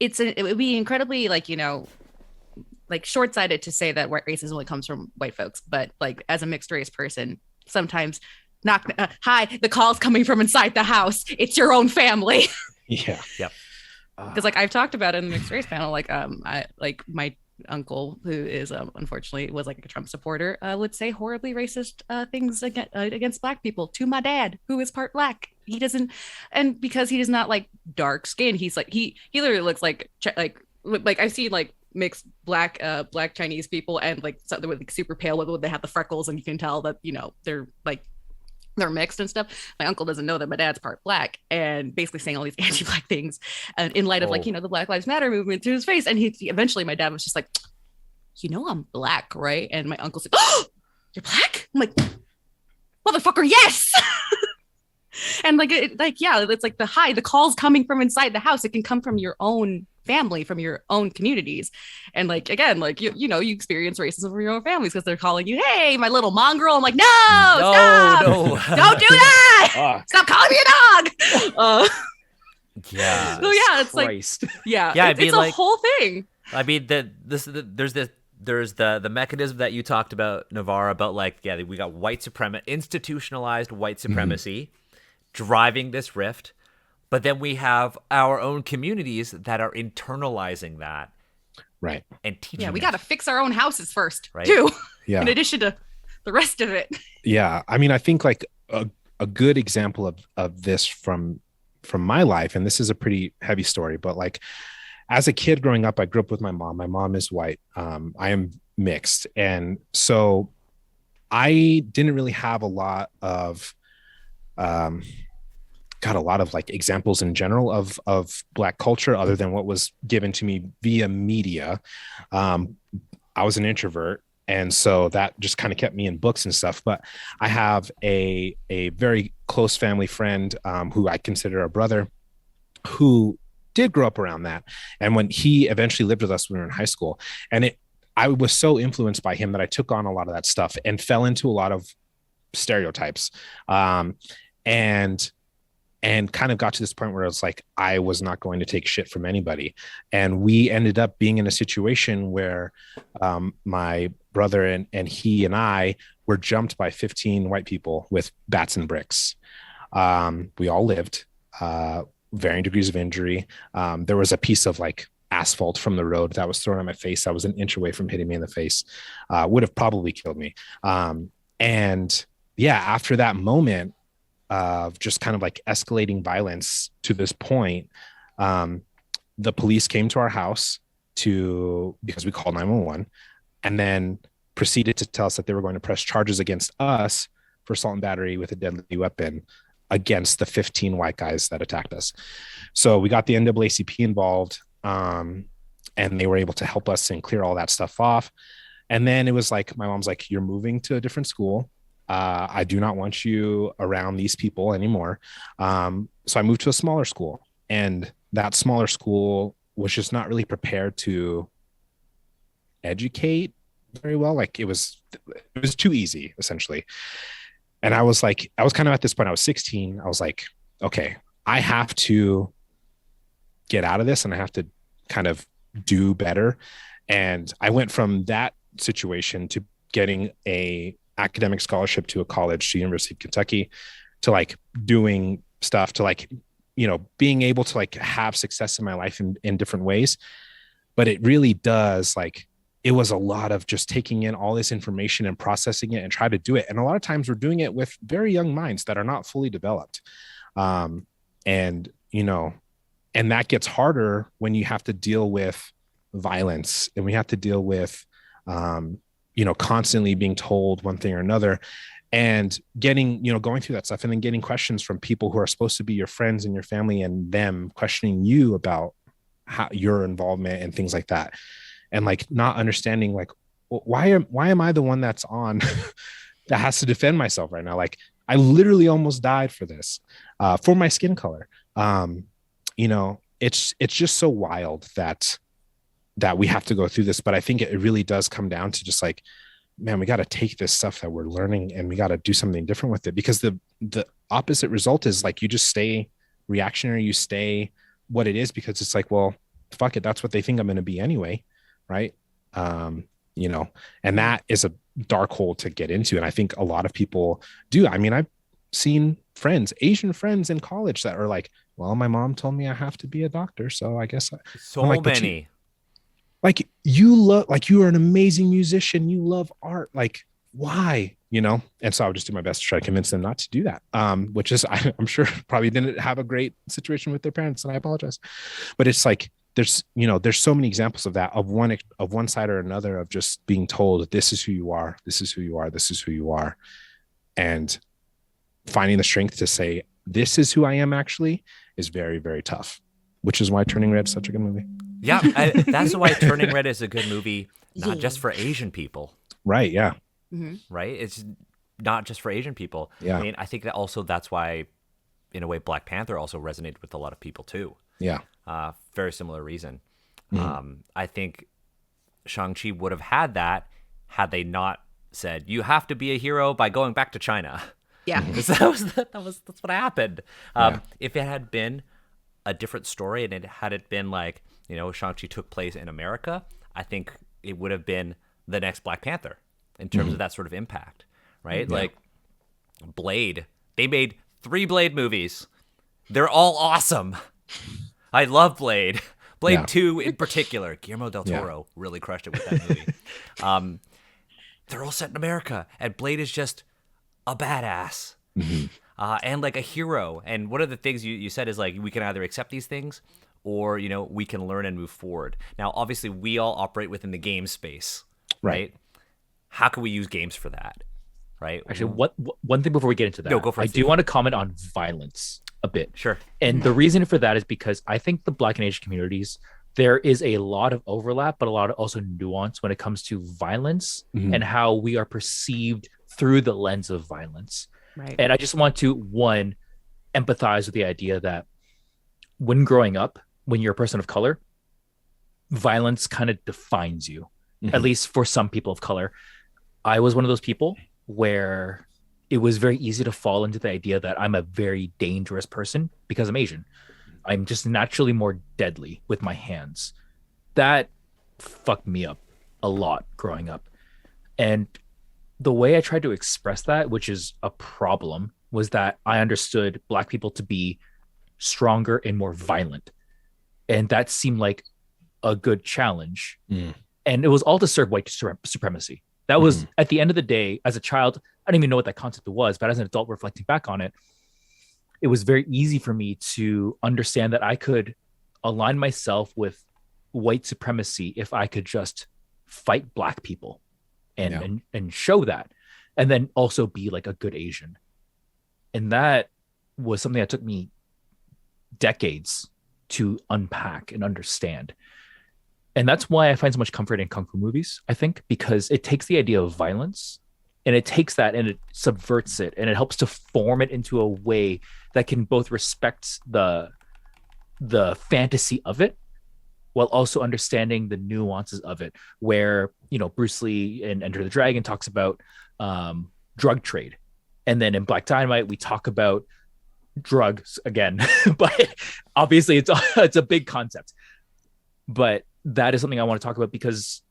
incredibly, like, you know, like, short-sighted to say that white racism only comes from white folks. But, like, as a mixed race person, sometimes hi, the call's coming from inside the house. It's your own family. Yeah. Yep. Because, like, I've talked about it in the mixed race panel, like, my uncle, who is unfortunately was like a Trump supporter, would say horribly racist things against black people to my dad, who is part black. He doesn't, and because he is not, like, dark skin, he's like he literally looks like I've seen, like, mixed black Chinese people, and, like, so they were, like, super pale, they have the freckles, and you can tell that, you know, they're, like, they're mixed and stuff. My uncle doesn't know that my dad's part black, and basically saying all these anti-black things, and in light of like the Black Lives Matter movement to his face. And he eventually, my dad was just like, I'm black, right? And my uncle's like, oh, you're black? I'm like, motherfucker, yes. And it's like the calls coming from inside the house. It can come from your own family, from your own communities. And like, again, like, you experience racism from your own families because they're calling you, hey, my little mongrel. I'm like, no, stop. Don't do that. Stop calling me a dog. Yeah. So yeah, it's Christ. like, yeah, it's a whole thing. I mean, there's the mechanism that you talked about, Navarre, about like, yeah, we got institutionalized white supremacy driving this rift. But then we have our own communities that are internalizing that. Right. And teaching. Yeah, we got to fix our own houses first, right? Too. Yeah. In addition to the rest of it. Yeah. I mean, I think like a good example of this from my life, and this is a pretty heavy story, but like as a kid growing up, I grew up with my mom. My mom is white. I am mixed. And so I didn't really have a lot of like examples in general of Black culture other than what was given to me via media. I was an introvert, and so that just kind of kept me in books and stuff. But I have a very close family friend who I consider a brother, who did grow up around that. And when he eventually lived with us when we were in high school, and I was so influenced by him that I took on a lot of that stuff and fell into a lot of stereotypes. And kind of got to this point where it's like, I was not going to take shit from anybody. And we ended up being in a situation where my brother and he and I were jumped by 15 white people with bats and bricks. We all lived, varying degrees of injury. There was a piece of like asphalt from the road that was thrown on my face. That was an inch away from hitting me in the face. Would have probably killed me. And yeah, after that moment, of just kind of like escalating violence to this point, the police came to our house because we called 911, and then proceeded to tell us that they were going to press charges against us for assault and battery with a deadly weapon against the 15 white guys that attacked us. So we got the NAACP involved, and they were able to help us and clear all that stuff off. And then it was like, my mom's like, you're moving to a different school. I do not want you around these people anymore. So I moved to a smaller school, and that smaller school was just not really prepared to educate very well. Like it was too easy, essentially. And I was kind of at this point, I was 16. I was like, okay, I have to get out of this and I have to kind of do better. And I went from that situation to getting a academic scholarship to a college, to University of Kentucky, to like doing stuff, to like, being able to like have success in my life in different ways. But it really does, like, it was a lot of just taking in all this information and processing it and try to do it. And a lot of times we're doing it with very young minds that are not fully developed. And that gets harder when you have to deal with violence, and we have to deal with, constantly being told one thing or another, and getting, going through that stuff, and then getting questions from people who are supposed to be your friends and your family, and them questioning you about how your involvement and things like that. And like not understanding, like, why am I the one that's on that has to defend myself right now? Like I literally almost died for this, for my skin color. It's just so wild that we have to go through this. But I think it really does come down to just like, man, we got to take this stuff that we're learning and we got to do something different with it, because the opposite result is like, you just stay reactionary, you stay what it is, because it's like, well, fuck it, that's what they think I'm going to be anyway. Right. And that is a dark hole to get into. And I think a lot of people do. I mean, I've seen Asian friends in college that are like, well, my mom told me I have to be a doctor, so I guess so many. Like you are an amazing musician, you love art, like why? And so I would just do my best to try to convince them not to do that, which is, I'm sure probably didn't have a great situation with their parents, and I apologize. But it's like there's so many examples of that, of one side or another, of just being told this is who you are, this is who you are, this is who you are. And finding the strength to say, this is who I am actually, is very, very tough, which is why Turning Red is such a good movie. Yeah, that's why Turning Red is a good movie, not just for Asian people. Right. Yeah. Right? It's not just for Asian people. Yeah. I mean, I think that also that's why, in a way, Black Panther also resonated with a lot of people too. Yeah. Very similar reason. I think Shang-Chi would have had that had they not said, you have to be a hero by going back to China. Yeah. Because that's what happened. If it had been a different story and had it been like, Shang-Chi took place in America, I think it would have been the next Black Panther in terms of that sort of impact, right? Yeah. Like Blade, they made 3 Blade movies. They're all awesome. I love Blade. Blade 2 in particular. Guillermo del Toro really crushed it with that movie. They're all set in America, and Blade is just a badass. And like a hero. And one of the things you said is like, we can either accept these things or, we can learn and move forward. Now, obviously, we all operate within the game space, right? How can we use games for that, right? Actually, one thing before we get into that, No, go for it, I Steve. do want to comment on violence a bit. Sure. And the reason for that is because I think the Black and Asian communities, there is a lot of overlap, but a lot of also nuance when it comes to violence and how we are perceived through the lens of violence. Right. And I just want to, one, empathize with the idea that when growing up, when you're a person of color, violence kind of defines you, at least for some people of color. I was one of those people where it was very easy to fall into the idea that I'm a very dangerous person because I'm Asian. I'm just naturally more deadly with my hands. That fucked me up a lot growing up. And the way I tried to express that, which is a problem, was that I understood Black people to be stronger and more violent. And that seemed like a good challenge. And it was all to serve white supremacy. That was, at the end of the day, as a child, I didn't even know what that concept was, but as an adult reflecting back on it, it was very easy for me to understand that I could align myself with white supremacy if I could just fight Black people and show that, and then also be like a good Asian. And that was something that took me decades to unpack and understand. And that's why I find so much comfort in Kung Fu movies, I think, because it takes the idea of violence and it takes that and it subverts it and it helps to form it into a way that can both respect the fantasy of it while also understanding the nuances of it, where, Bruce Lee in Enter the Dragon talks about drug trade. And then in Black Dynamite, we talk about drugs again, but obviously it's a big concept. But that is something I want to talk about because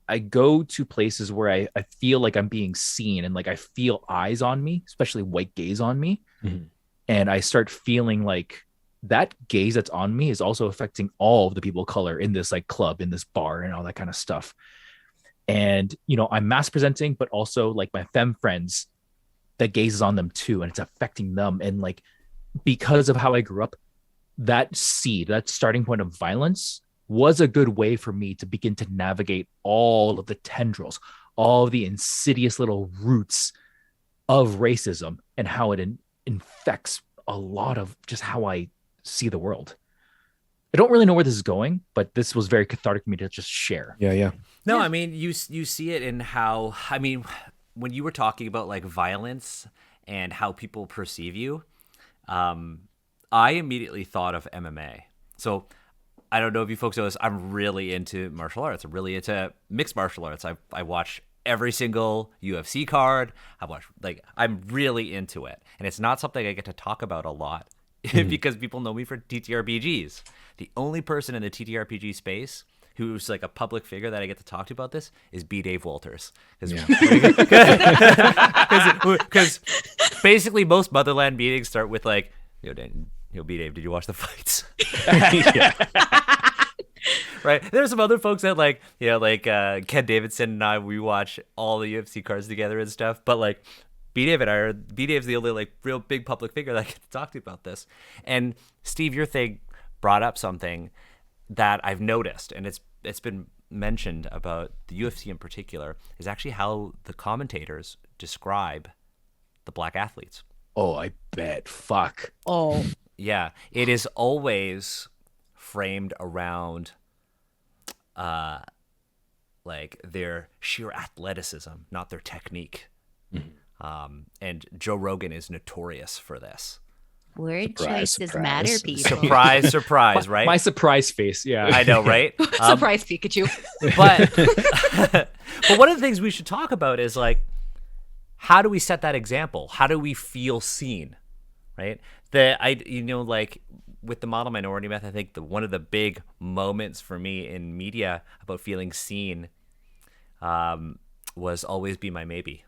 I go to places where I feel like I'm being seen and like I feel eyes on me, especially white gaze on me. And I start feeling like that gaze that's on me is also affecting all of the people of color in this like club, in this bar and all that kind of stuff. And, I'm mass presenting, but also like my femme friends, that gaze is on them too. And it's affecting them. And like, because of how I grew up, that seed, that starting point of violence was a good way for me to begin to navigate all of the tendrils, all of the insidious little roots of racism and how it infects a lot of just how I see the world. I don't really know where this is going, but this was very cathartic for me to just share. Yeah. No, I mean, you see it in how, when you were talking about like violence and how people perceive you, I immediately thought of MMA. So I don't know if you folks know this, I'm really into martial arts. I'm really into mixed martial arts. I watch every single UFC card. I'm really into it. And it's not something I get to talk about a lot because people know me for TTRPGs. The only person in the TTRPG space who's like a public figure that I get to talk to about this is B. Dave Walters. Because basically most Motherland meetings start with like, B. Dave, did you watch the fights? Right. There's some other folks that like, Ken Davidson and I, we watch all the UFC cards together and stuff. But like B. Dave's the only like real big public figure that I get to talk to about this. And Steve, your thing brought up something that I've noticed, and it's been mentioned about the UFC in particular, is actually how the commentators describe the Black athletes. Oh, I bet. Fuck. Oh, Yeah, it is always framed around like their sheer athleticism, not their technique. And Joe Rogan is notorious for this. word Surprise, choices surprise. matter, people. Surprise, surprise, right? My surprise face. Yeah. I know, right? Surprise, Pikachu. But one of the things we should talk about is like, how do we set that example? How do we feel seen, right? Like with the model minority myth, I think one of the big moments for me in media about feeling seen was Always Be My Maybe,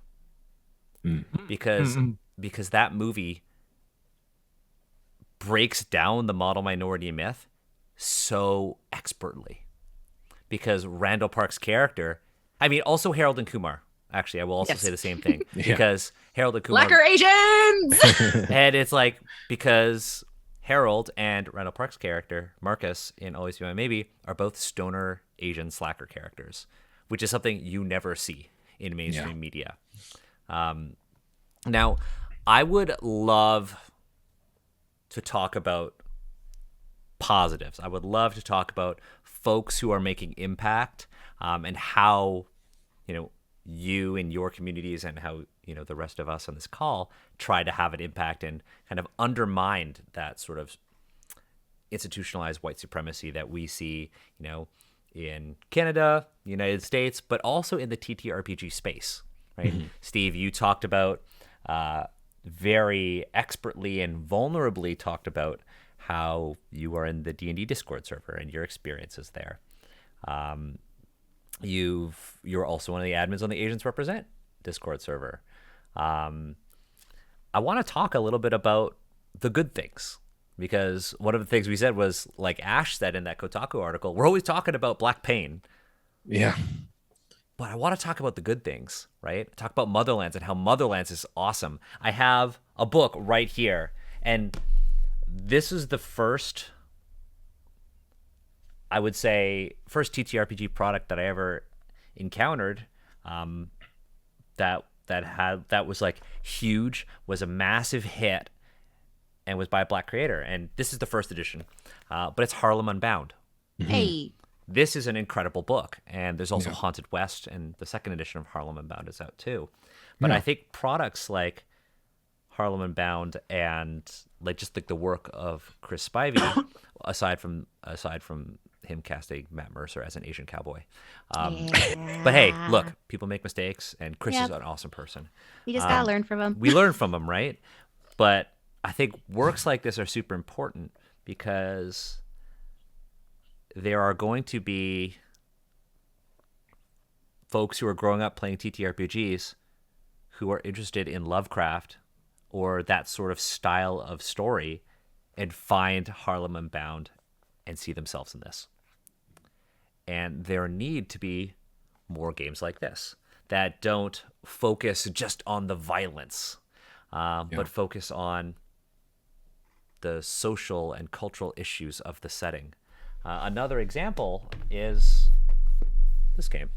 because that movie breaks down the model minority myth so expertly. Because Randall Park's character, I mean, also Harold and Kumar. Actually, I will also Yes. say the same thing, because Harold and Kumar, Blacker Asians. and it's like, because Harold and Randall Park's character Marcus in Always Be My Maybe are both stoner Asian slacker characters, which is something you never see in mainstream media. Now, I would love to talk about positives. I would love to talk about folks who are making impact, and how, you and your communities, and how, the rest of us on this call try to have an impact and kind of undermine that sort of institutionalized white supremacy that we see, in Canada, United States, but also in the TTRPG space, right? Steve, you talked about very expertly and vulnerably talked about how you are in the D&D Discord server and your experiences there. You're also one of the admins on the Asians Represent Discord server. I want to talk a little bit about the good things, because one of the things we said was, like Ash said in that Kotaku article, we're always talking about black pain. Yeah. But I want to talk about the good things, right? Talk about Motherlands and how Motherlands is awesome. I have a book right here, and this is the first, I would say, first TTRPG product that I ever encountered that was like huge, was a massive hit, and was by a black creator. And this is the first edition, but it's Harlem Unbound. Hey. This is an incredible book, and there's also Haunted West, and the second edition of Harlem Unbound is out too. But I think products like Harlem Unbound and like just like the work of Chris Spivey, aside from him casting Matt Mercer as an Asian cowboy. But hey, look, people make mistakes, and Chris is an awesome person. You just gotta learn from them. We learn from him, right? But I think works like this are super important, because there are going to be folks who are growing up playing TTRPGs who are interested in Lovecraft or that sort of style of story, and find Harlem Unbound and see themselves in this. And there need to be more games like this that don't focus just on the violence, but focus on the social and cultural issues of the setting. Another example is this game,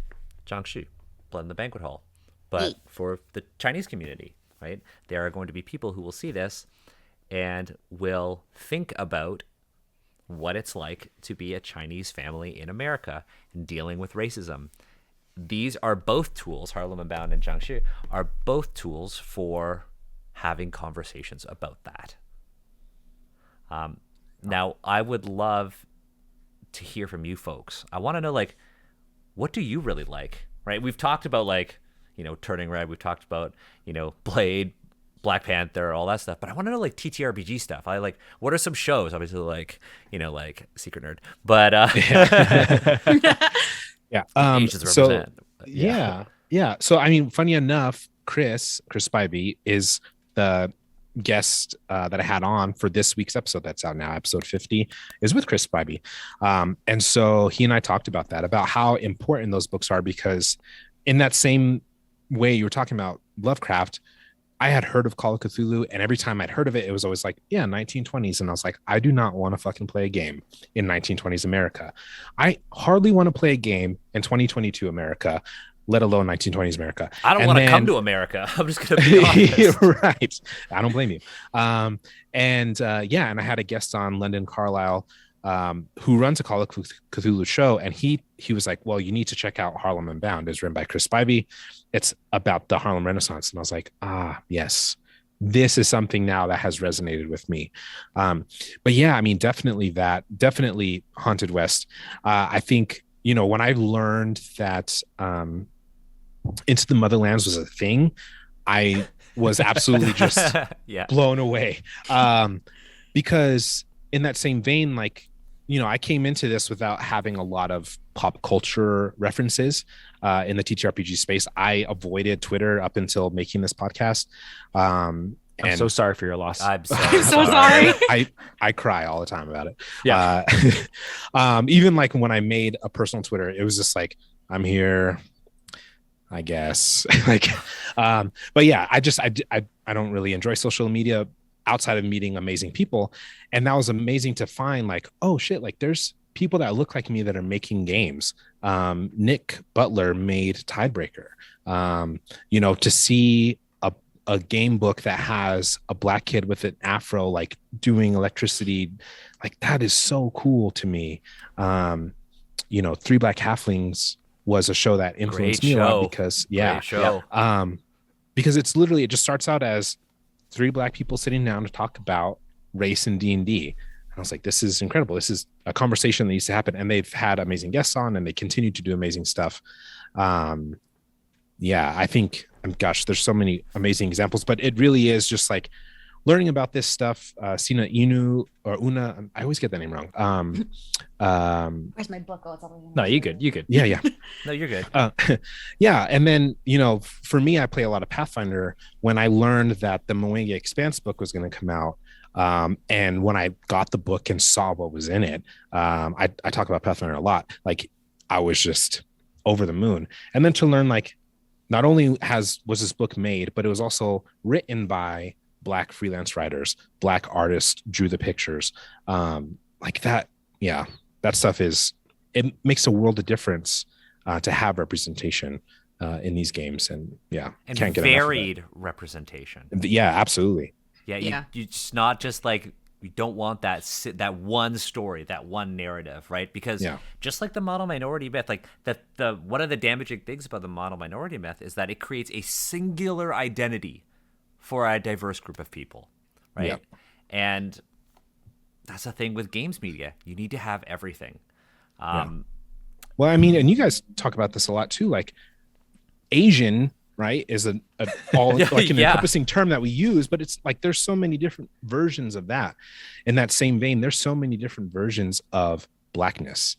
Jiangshi, Blood in the Banquet Hall. But for the Chinese community, right? There are going to be people who will see this and will think about what it's like to be a Chinese family in America and dealing with racism. These are both tools, Harlem Unbound and Jiangshi, are both tools for having conversations about that. Now, I would love to hear from you folks. I want to know, like, what do you really like, right? We've talked about, like, Turning Red. We've talked about, Blade, Black Panther, all that stuff. But I want to know, like, TTRPG stuff. What are some shows? Obviously, like, like Secret Nerd. But Asians Represent. Yeah. So, I mean, funny enough, Chris Spivey is the guest that I had on for this week's episode that's out now. Episode 50 is with Chris Spivey. And so he and I talked about that, about how important those books are, because in that same way you were talking about Lovecraft, I had heard of Call of Cthulhu, and every time I'd heard of it, it was always like, 1920s. And I was like, I do not want to fucking play a game in 1920s America. I hardly want to play a game in 2022 America let alone 1920s America. I don't And want to then- come to America. I'm just going to be honest. Right. I don't blame you. And I had a guest on, London Carlisle, who runs a Call of Cthulhu show, and he was like, well, you need to check out Harlem Unbound. It's written by Chris Spivey. It's about the Harlem Renaissance. And I was like, yes, this is something now that has resonated with me. But yeah, I mean, definitely Haunted West. I think, when I learned that Into the Motherlands was a thing, I was absolutely just blown away. Because in that same vein, like, I came into this without having a lot of pop culture references in the TTRPG space. I avoided Twitter up until making this podcast. I'm so sorry for your loss. I'm so sorry. I cry all the time about it. Yeah. Even like when I made a personal Twitter, it was just like, I'm here, I guess. But yeah, I don't really enjoy social media outside of meeting amazing people. And that was amazing to find, like, oh shit, like there's people that look like me that are making games. Nick Butler made Tidebreaker. To see a game book that has a Black kid with an afro, like doing electricity, like that is so cool to me. Three Black Halflings was a show that influenced me a lot because because it's literally, it just starts out as three Black people sitting down to talk about race and D&D. And I was like, this is incredible. This is a conversation that used to happen, and they've had amazing guests on, and they continue to do amazing stuff. I think, gosh, there's so many amazing examples, but it really is just like learning about this stuff. Sina Inu or Una, I always get that name wrong. Where's my book? Oh, it's all No, you good. Yeah. No, you're good. And then, for me, I play a lot of Pathfinder. When I learned that the Moenga Expanse book was going to come out, and when I got the book and saw what was in it, I talk about Pathfinder a lot. Like, I was just over the moon. And then to learn, like, not only was this book made, but it was also written by Black freelance writers, Black artists drew the pictures. Like that. Yeah, that stuff it makes a world of difference to have representation in these games. And can't get varied representation. Yeah, absolutely. Yeah. It's not just like, we don't want that one story, that one narrative, right? Because just like the model minority myth, like the one of the damaging things about the model minority myth is that it creates a singular identity for a diverse group of people, right? Yeah. And that's the thing with games media. You need to have everything. Well, I mean, and you guys talk about this a lot too, like Asian, right, is an encompassing term that we use, but it's like there's so many different versions of that. In that same vein, there's so many different versions of Blackness.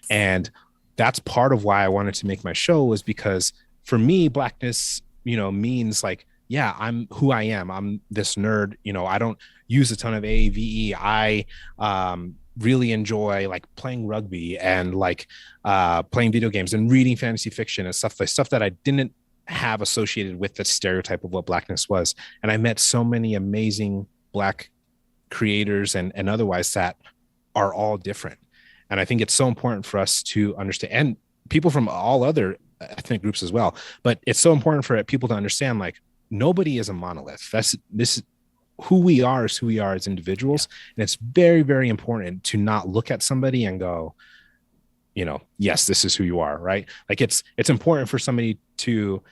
And that's part of why I wanted to make my show, was because for me, Blackness, means like, yeah, I'm who I am. I'm this nerd. I don't use a ton of AAVE. I really enjoy like playing rugby and like playing video games and reading fantasy fiction and stuff that I didn't have associated with the stereotype of what Blackness was. And I met so many amazing Black creators and otherwise that are all different. And I think it's so important for us to understand, and people from all other ethnic groups as well, but it's so important for people to understand, like, nobody is a monolith. This who we are is who we are as individuals. And it's very, very important to not look at somebody and go, yes, this is who you are, right? Like it's important for somebody to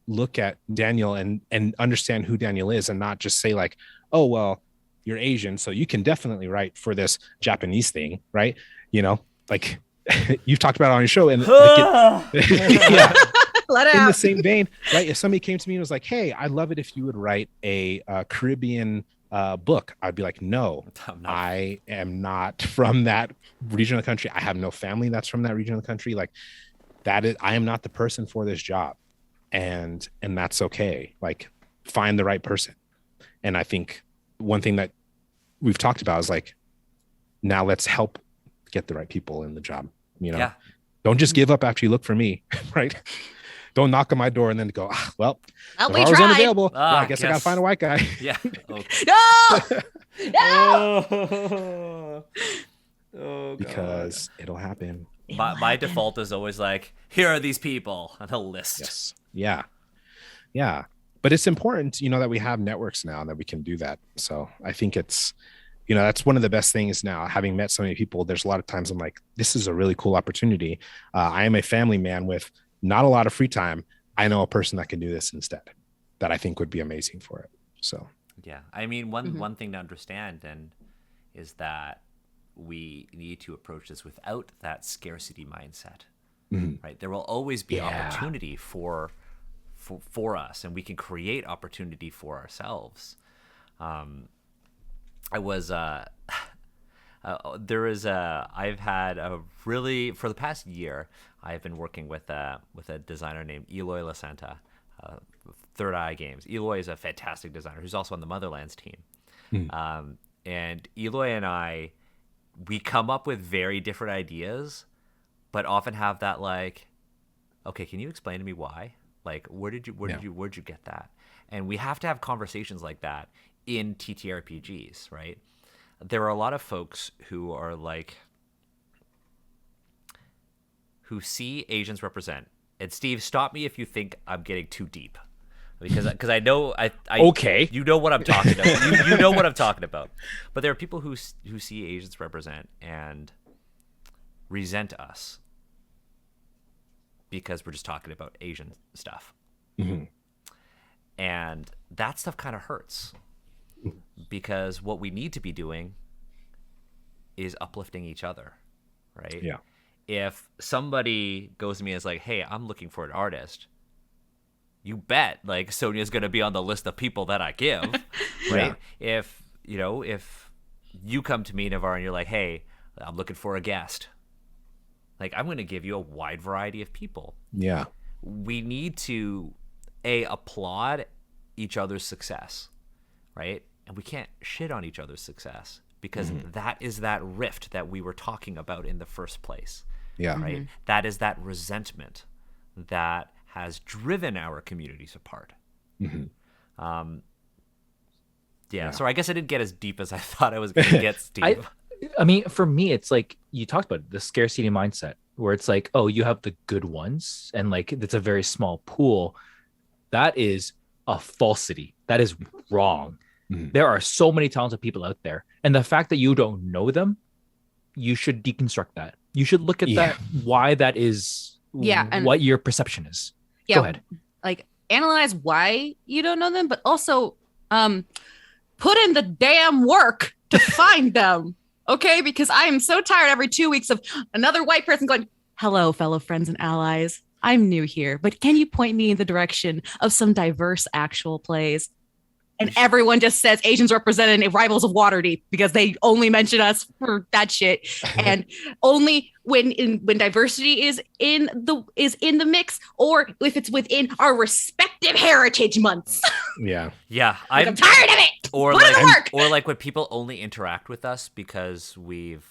look at Daniel and understand who Daniel is, and not just say like, oh, well, you're Asian, so you can definitely write for this Japanese thing, right? Like you've talked about it on your show, and let it in out. the same vein, right? If somebody came to me and was like, hey, I'd love it if you would write a Caribbean book, I'd be like, no, I am not from that region of the country. I have no family that's from that region of the country. Like I am not the person for this job. And that's okay. Like, find the right person. And I think one thing that we've talked about is like, now let's help get the right people in the job. Don't just give up after you look for me, right? Don't knock on my door and then go, well, we Navarre was tried. unavailable. I guess I gotta find a white guy. Yeah. No. Oh, because it'll happen. my default is always like, here are these people on a list. Yes. Yeah. But it's important, that we have networks now that we can do that. So I think it's, that's one of the best things now, having met so many people. There's a lot of times I'm like, this is a really cool opportunity. I am a family man with not a lot of free time. I know a person that can do this instead that I think would be amazing for it. So, yeah. I mean, one thing to understand is that we need to approach this without that scarcity mindset, right? There will always be opportunity for us, and we can create opportunity for ourselves. I've had a really, for the past year, I've been working with a designer named Eloy Lasanta, Third Eye Games. Eloy is a fantastic designer who's also on the Motherlands team. And Eloy and I, we come up with very different ideas, but often have that like, okay, can you explain to me why? Like, where'd you get that? And we have to have conversations like that in TTRPGs, right? There are a lot of folks who are like, who see Asians represent. And Steve, stop me if you think I'm getting too deep, because I know okay, you know what I'm talking about. you know what I'm talking about. But there are people who see Asians represent and resent us because we're just talking about Asian stuff. And that stuff kind of hurts, because what we need to be doing is uplifting each other, right? Yeah. If somebody goes to me and is like, hey, I'm looking for an artist, you bet like Sonya's going to be on the list of people that I give, right? If you come to me, Navarre, and you're like, hey, I'm looking for a guest, like I'm going to give you a wide variety of people. Yeah. We need to applaud each other's success, right? And we can't shit on each other's success, because that is that rift that we were talking about in the first place. Yeah. Right. That is that resentment that has driven our communities apart. So I guess I didn't get as deep as I thought I was going to get, Steve. I mean, for me, it's like you talked about the scarcity mindset, where it's like, oh, you have the good ones, and like it's a very small pool. That is a falsity. That is wrong. There are so many talented people out there, and the fact that you don't know them, you should deconstruct that. You should look at that, why that is, and what your perception is. Go ahead. Like, analyze why you don't know them, but also put in the damn work to find them. Okay, because I am so tired every 2 weeks of another white person going, hello, fellow friends and allies. I'm new here, but can you point me in the direction of some diverse actual plays? And everyone just says Asians represented in Rivals of Waterdeep because they only mention us for that shit. And only when diversity is in the mix, or if it's within our respective heritage months. Yeah. I'm tired of it. Or Put in the work. Or like when people only interact with us because we've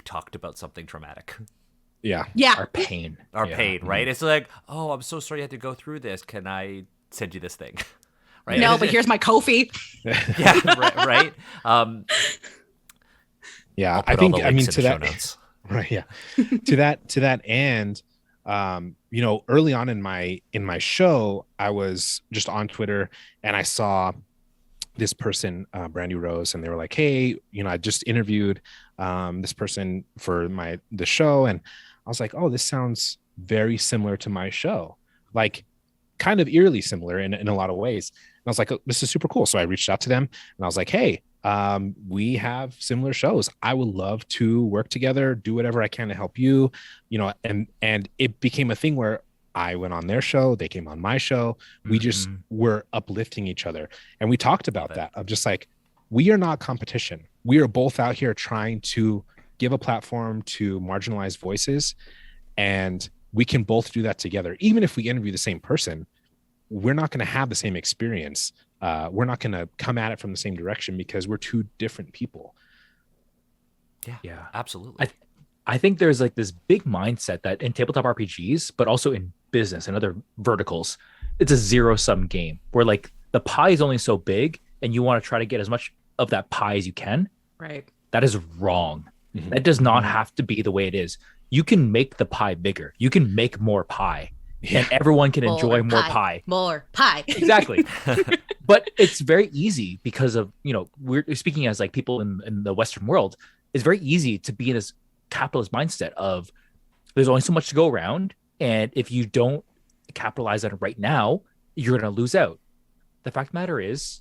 talked about something traumatic. Yeah. Our pain, right? It's like, oh, I'm so sorry you had to go through this. Can I send you this thing? Right? No, but here's my Ko-fi. Yeah, right. Yeah, I mean to that notes. Right, yeah. to that end, early on in my show, I was just on Twitter and I saw this person, Brandy Rose, and they were like, hey, I just interviewed this person for the show, and I was like, oh, this sounds very similar to my show, like kind of eerily similar in a lot of ways. And I was like, oh, this is super cool. So I reached out to them and I was like, hey, we have similar shows. I would love to work together, do whatever I can to help you, and it became a thing where I went on their show, they came on my show. We just were uplifting each other. And we talked about that of just like, we are not competition. We are both out here trying to give a platform to marginalized voices. And we can both do that together. Even if we interview the same person, we're not going to have the same experience. We're not going to come at it from the same direction because we're two different people. Yeah, absolutely. I think there's like this big mindset that in tabletop RPGs, but also in business and other verticals, it's a zero-sum game where like the pie is only so big and you want to try to get as much of that pie as you can. Right. That is wrong. That does not have to be the way it is. You can make the pie bigger. You can make more pie, and everyone can enjoy more pie. More pie. Exactly. But it's very easy because of, we're speaking as like people in the Western world. It's very easy to be in this capitalist mindset of there's only so much to go around. And if you don't capitalize on it right now, you're going to lose out. The fact of the matter is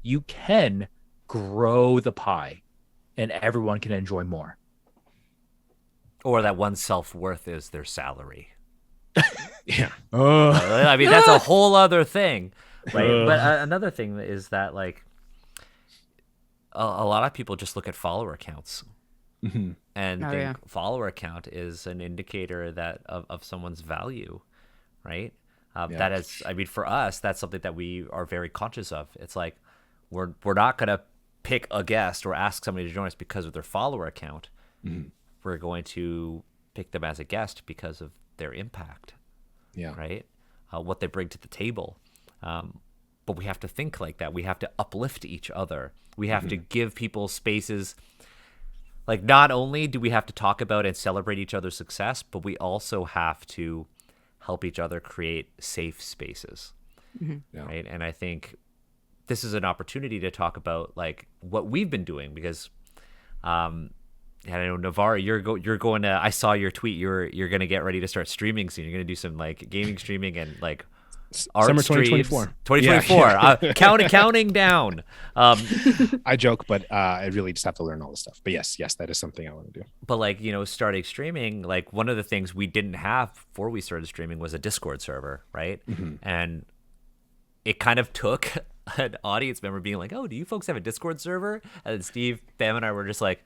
you can grow the pie and everyone can enjoy more. Or that one's self-worth is their salary. Yeah. I mean, that's a whole other thing, right? But another thing is that, like, a lot of people just look at follower counts and think follower count is an indicator that of someone's value, right? That is, I mean, for us, that's something that we are very conscious of. It's like we're not gonna pick a guest or ask somebody to join us because of their follower count. We're going to pick them as a guest because of their impact. Yeah. Right. What they bring to the table. But we have to think like that. We have to uplift each other. We have to give people spaces. Like, not only do we have to talk about and celebrate each other's success, but we also have to help each other create safe spaces. Right. And I think this is an opportunity to talk about like what we've been doing, because I know, Navarre, you're going to. I saw your tweet. You're going to get ready to start streaming soon. You're going to do some like gaming streaming and like art Summer streams. 2024. 2024. Counting down. I joke, but I really just have to learn all this stuff. But yes, that is something I want to do. But like, starting streaming, like one of the things we didn't have before we started streaming was a Discord server, right? And it kind of took an audience member being like, "Oh, do you folks have a Discord server?" And then Steve, Bam, and I were just like,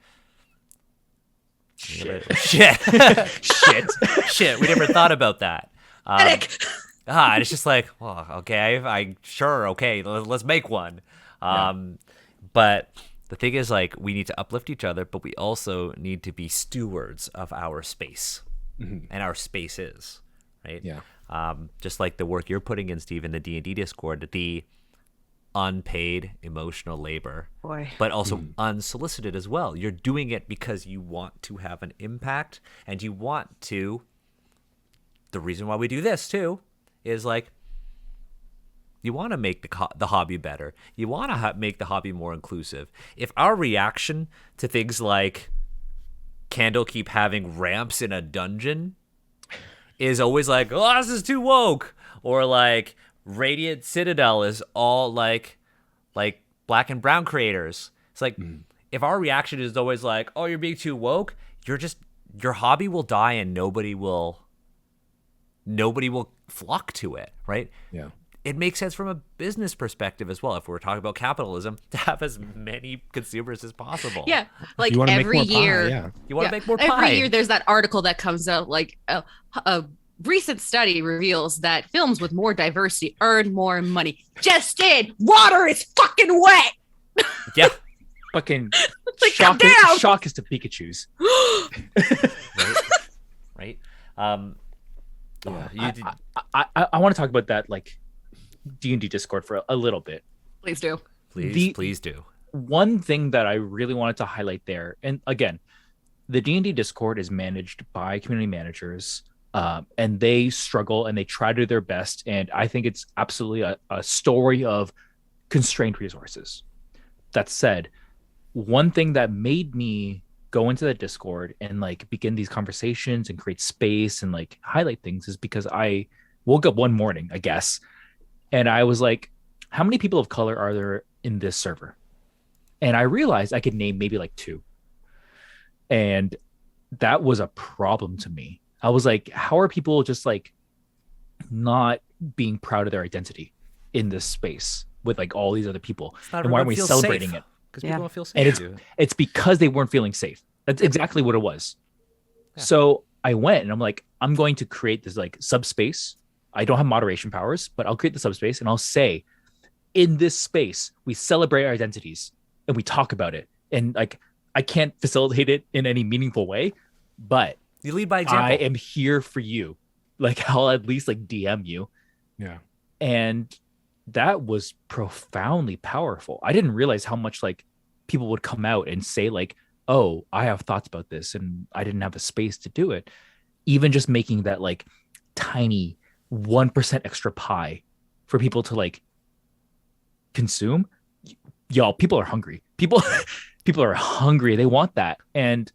Shit. We never thought about that. And it's just like, well, okay, let's make one. But the thing is, like, we need to uplift each other, but we also need to be stewards of our space and our spaces, right? Yeah. Just like the work you're putting in, Steve, in the D&D Discord, the unpaid emotional labor, but also unsolicited as well. You're doing it because you want to have an impact, and you want to. The reason why we do this too is like you want to make the hobby better. You want to make the hobby more inclusive. If our reaction to things like Candlekeep having ramps in a dungeon is always like, "Oh, this is too woke," or like Radiant Citadel is all like black and brown creators. It's like if our reaction is always like, "Oh, you're being too woke," your hobby will die and nobody will flock to it, right? Yeah. It makes sense from a business perspective as well. If we're talking about capitalism, to have as many consumers as possible. Yeah, like You wanna make every more pie, year. yeah. You want to make more pie. Every year, there's that article that comes out like a recent study reveals that films with more diversity earn more money. Just in, water is fucking wet. Yeah. Fucking Like, calm down. shock is to Pikachu's. Right. I want to talk about that like D&D Discord for a little bit. Please do. Please do. One thing that I really wanted to highlight there, and again, the D&D Discord is managed by community managers, and they struggle and they try to do their best. And I think it's absolutely a story of constrained resources. That said, one thing that made me go into the Discord and like begin these conversations and create space and like highlight things is because I woke up one morning, I guess, and I was like, how many people of color are there in this server? And I realized I could name maybe like 2. And that was a problem to me. I was like, how are people just like not being proud of their identity in this space with like all these other people? And why aren't we celebrating it? Because people don't feel safe. And it's because they weren't feeling safe. That's exactly what it was. Yeah. So I went and I'm like, I'm going to create this like subspace. I don't have moderation powers, but I'll create the subspace and I'll say, in this space, we celebrate our identities and we talk about it. And like, I can't facilitate it in any meaningful way, but you lead by example. I am here for you. Like, I'll at least like DM you. Yeah. And that was profoundly powerful. I didn't realize how much like people would come out and say like, oh, I have thoughts about this and I didn't have the space to do it. Even just making that like tiny 1% extra pie for people to like consume, y'all, people are hungry. People are hungry. They want that. And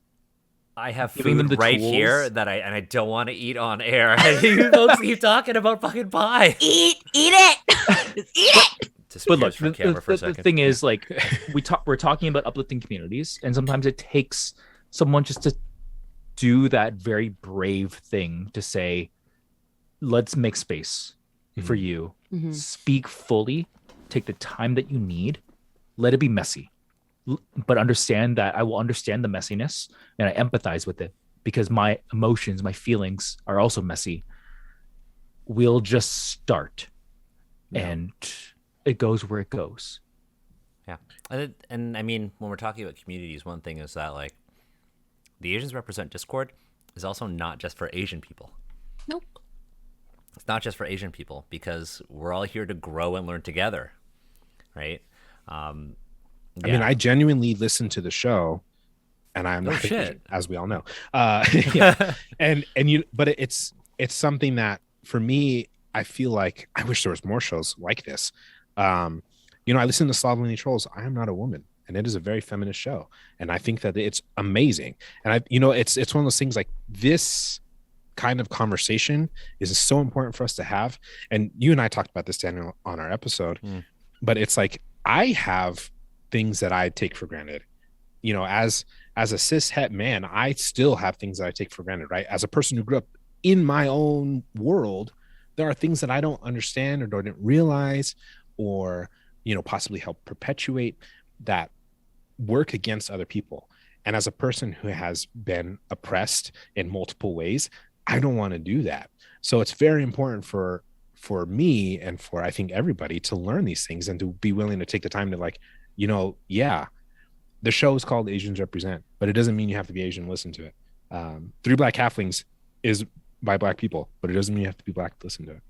I have giving them food the right tools. here that I don't want to eat on air. You folks keep talking about fucking pie. Eat it. Just eat it. But look, Disappears from camera for a the second. thing is, like, we're talking about uplifting communities, and sometimes it takes someone just to do that very brave thing to say, let's make space for you. Mhm. Speak fully, take the time that you need, let it be messy. But understand that I will understand the messiness and I empathize with it because my emotions, my feelings are also messy. We'll just start and it goes where it goes. Yeah. And I mean, when we're talking about communities, one thing is that, like, the Asians Represent Discord is also not just for Asian people. Nope. It's not just for Asian people because we're all here to grow and learn together, right? I mean, I genuinely listen to the show, and I'm not shit. as we all know. Yeah, and you, but it's something that for me, I feel like I wish there was more shows like this. You know, I listen to Slovenly Trolls. I Am Not a Woman, and it is a very feminist show, and I think that it's amazing. And it's one of those things like this kind of conversation is so important for us to have. And you and I talked about this, Daniel, on our episode, but it's like I have things that I take for granted. You know, as a cis het man, I still have things that I take for granted, right? As a person who grew up in my own world, there are things that I don't understand or didn't realize, or, you know, possibly help perpetuate that work against other people. And as a person who has been oppressed in multiple ways, I don't want to do that. So it's very important for me and for, I think, everybody to learn these things and to be willing to take the time to, like, you know, yeah, the show is called Asians Represent, but it doesn't mean you have to be Asian to listen to it. Three Black Halflings is by Black people, but it doesn't mean you have to be Black to listen to it.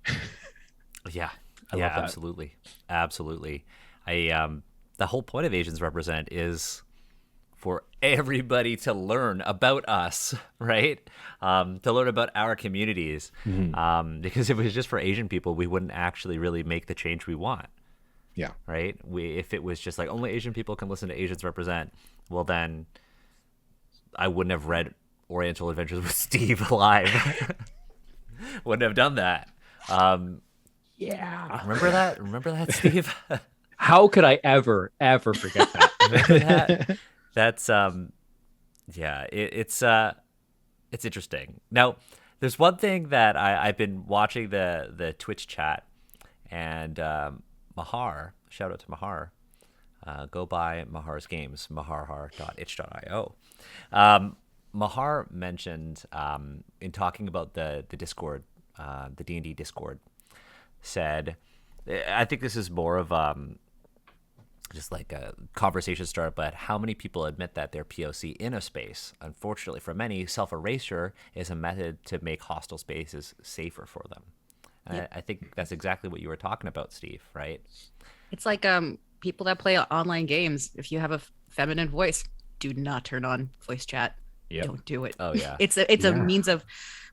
Yeah, I love that. absolutely. The whole point of Asians Represent is for everybody to learn about us, right? To learn about our communities. Because if it was just for Asian people, we wouldn't actually really make the change we want. Yeah. Right. If it was just like only Asian people can listen to Asians Represent, well, then I wouldn't have read Oriental Adventures with Steve live. Wouldn't have done that. Yeah. Remember that, Steve? How could I ever forget that? Remember that? That's yeah. It's interesting. Now, there's one thing that I've been watching the Twitch chat, and Mahar, shout out to Mahar. Go buy Mahar's games, maharhar.itch.io. Mahar mentioned in talking about the Discord, the D&D Discord, said, I think this is more of just like a conversation starter, but how many people admit that they're POC in a space? Unfortunately, for many, self-erasure is a method to make hostile spaces safer for them. And I think that's exactly what you were talking about, Steve, right? It's like people that play online games. If you have a feminine voice, do not turn on voice chat. Yep. Don't do it. Oh yeah. It's a means of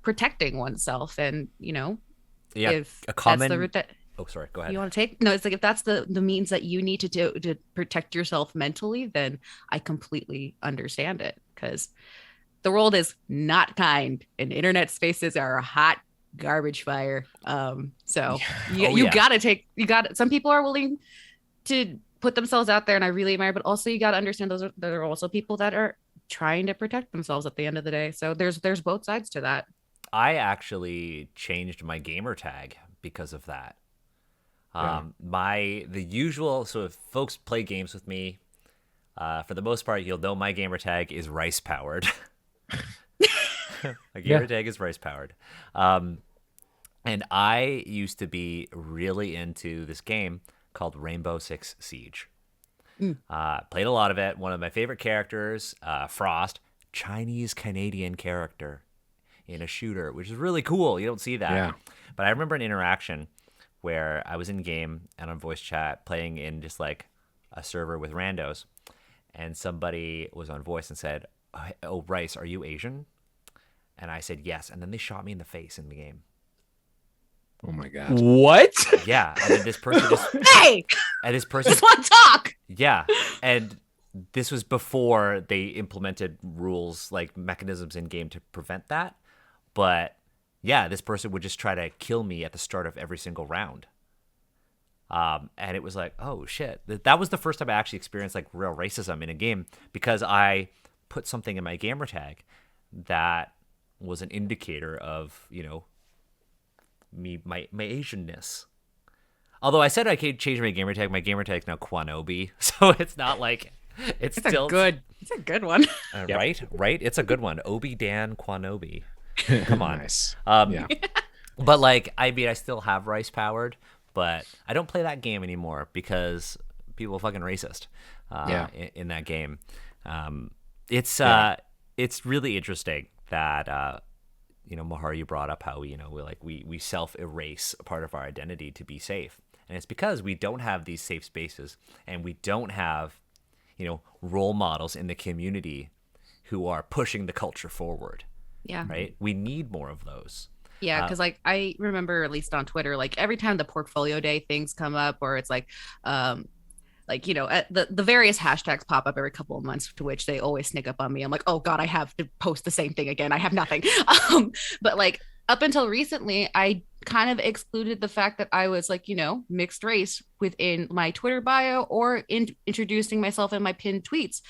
protecting oneself, and you know, Yeah. if A common. that's the route Oh, sorry. Go ahead. you want to take, no, it's like if that's the means that you need to do to protect yourself mentally, then I completely understand it, because the world is not kind, and internet spaces are a hot garbage fire. So you gotta some people are willing to put themselves out there, and I really admire, but also you gotta understand there are also people that are trying to protect themselves at the end of the day. So there's both sides to that. I actually changed my gamer tag because of that. The usual, so if folks play games with me, for the most part, you'll know my gamer tag is rice powered. My gamer tag is rice powered. And I used to be really into this game called Rainbow Six Siege. Played a lot of it. One of my favorite characters, Frost, Chinese Canadian character in a shooter, which is really cool. You don't see that. Yeah. But I remember an interaction where I was in game and on voice chat playing in just like a server with randos, and somebody was on voice and said, "Oh, Rice, are you Asian?" And I said yes, and then they shot me in the face in the game. Oh my god. What? Yeah, and then this person just Hey, and this person just want to talk. yeah, and this was before they implemented rules like mechanisms in game to prevent that. But yeah, this person would just try to kill me at the start of every single round. And it was like, oh shit, that was the first time I actually experienced like real racism in a game, because I put something in my gamer tag that was an indicator of, you know, me, my Asianness. Although I said I could change my gamer tag is now Kwanobi, so it's not like it's still good. It's a good one. Yep. Right. It's a good one. Obi Dan Kwanobi. Come on. Nice. Yeah. But like, I mean, I still have rice powered, but I don't play that game anymore because people are fucking racist. In that game. It's really interesting that you know, Mahar, you brought up how we self-erase a part of our identity to be safe, and it's because we don't have these safe spaces, and we don't have, you know, role models in the community who are pushing the culture forward. Yeah. Right. We need more of those. Yeah, because like I remember, at least on Twitter, like every time the portfolio day things come up, or it's like you know, the various hashtags pop up every couple of months, to which they always sneak up on me. I'm like, oh god, I have to post the same thing again. I have nothing. But like up until recently, I kind of excluded the fact that I was like, you know, mixed race within my Twitter bio or introducing myself in my pinned tweets,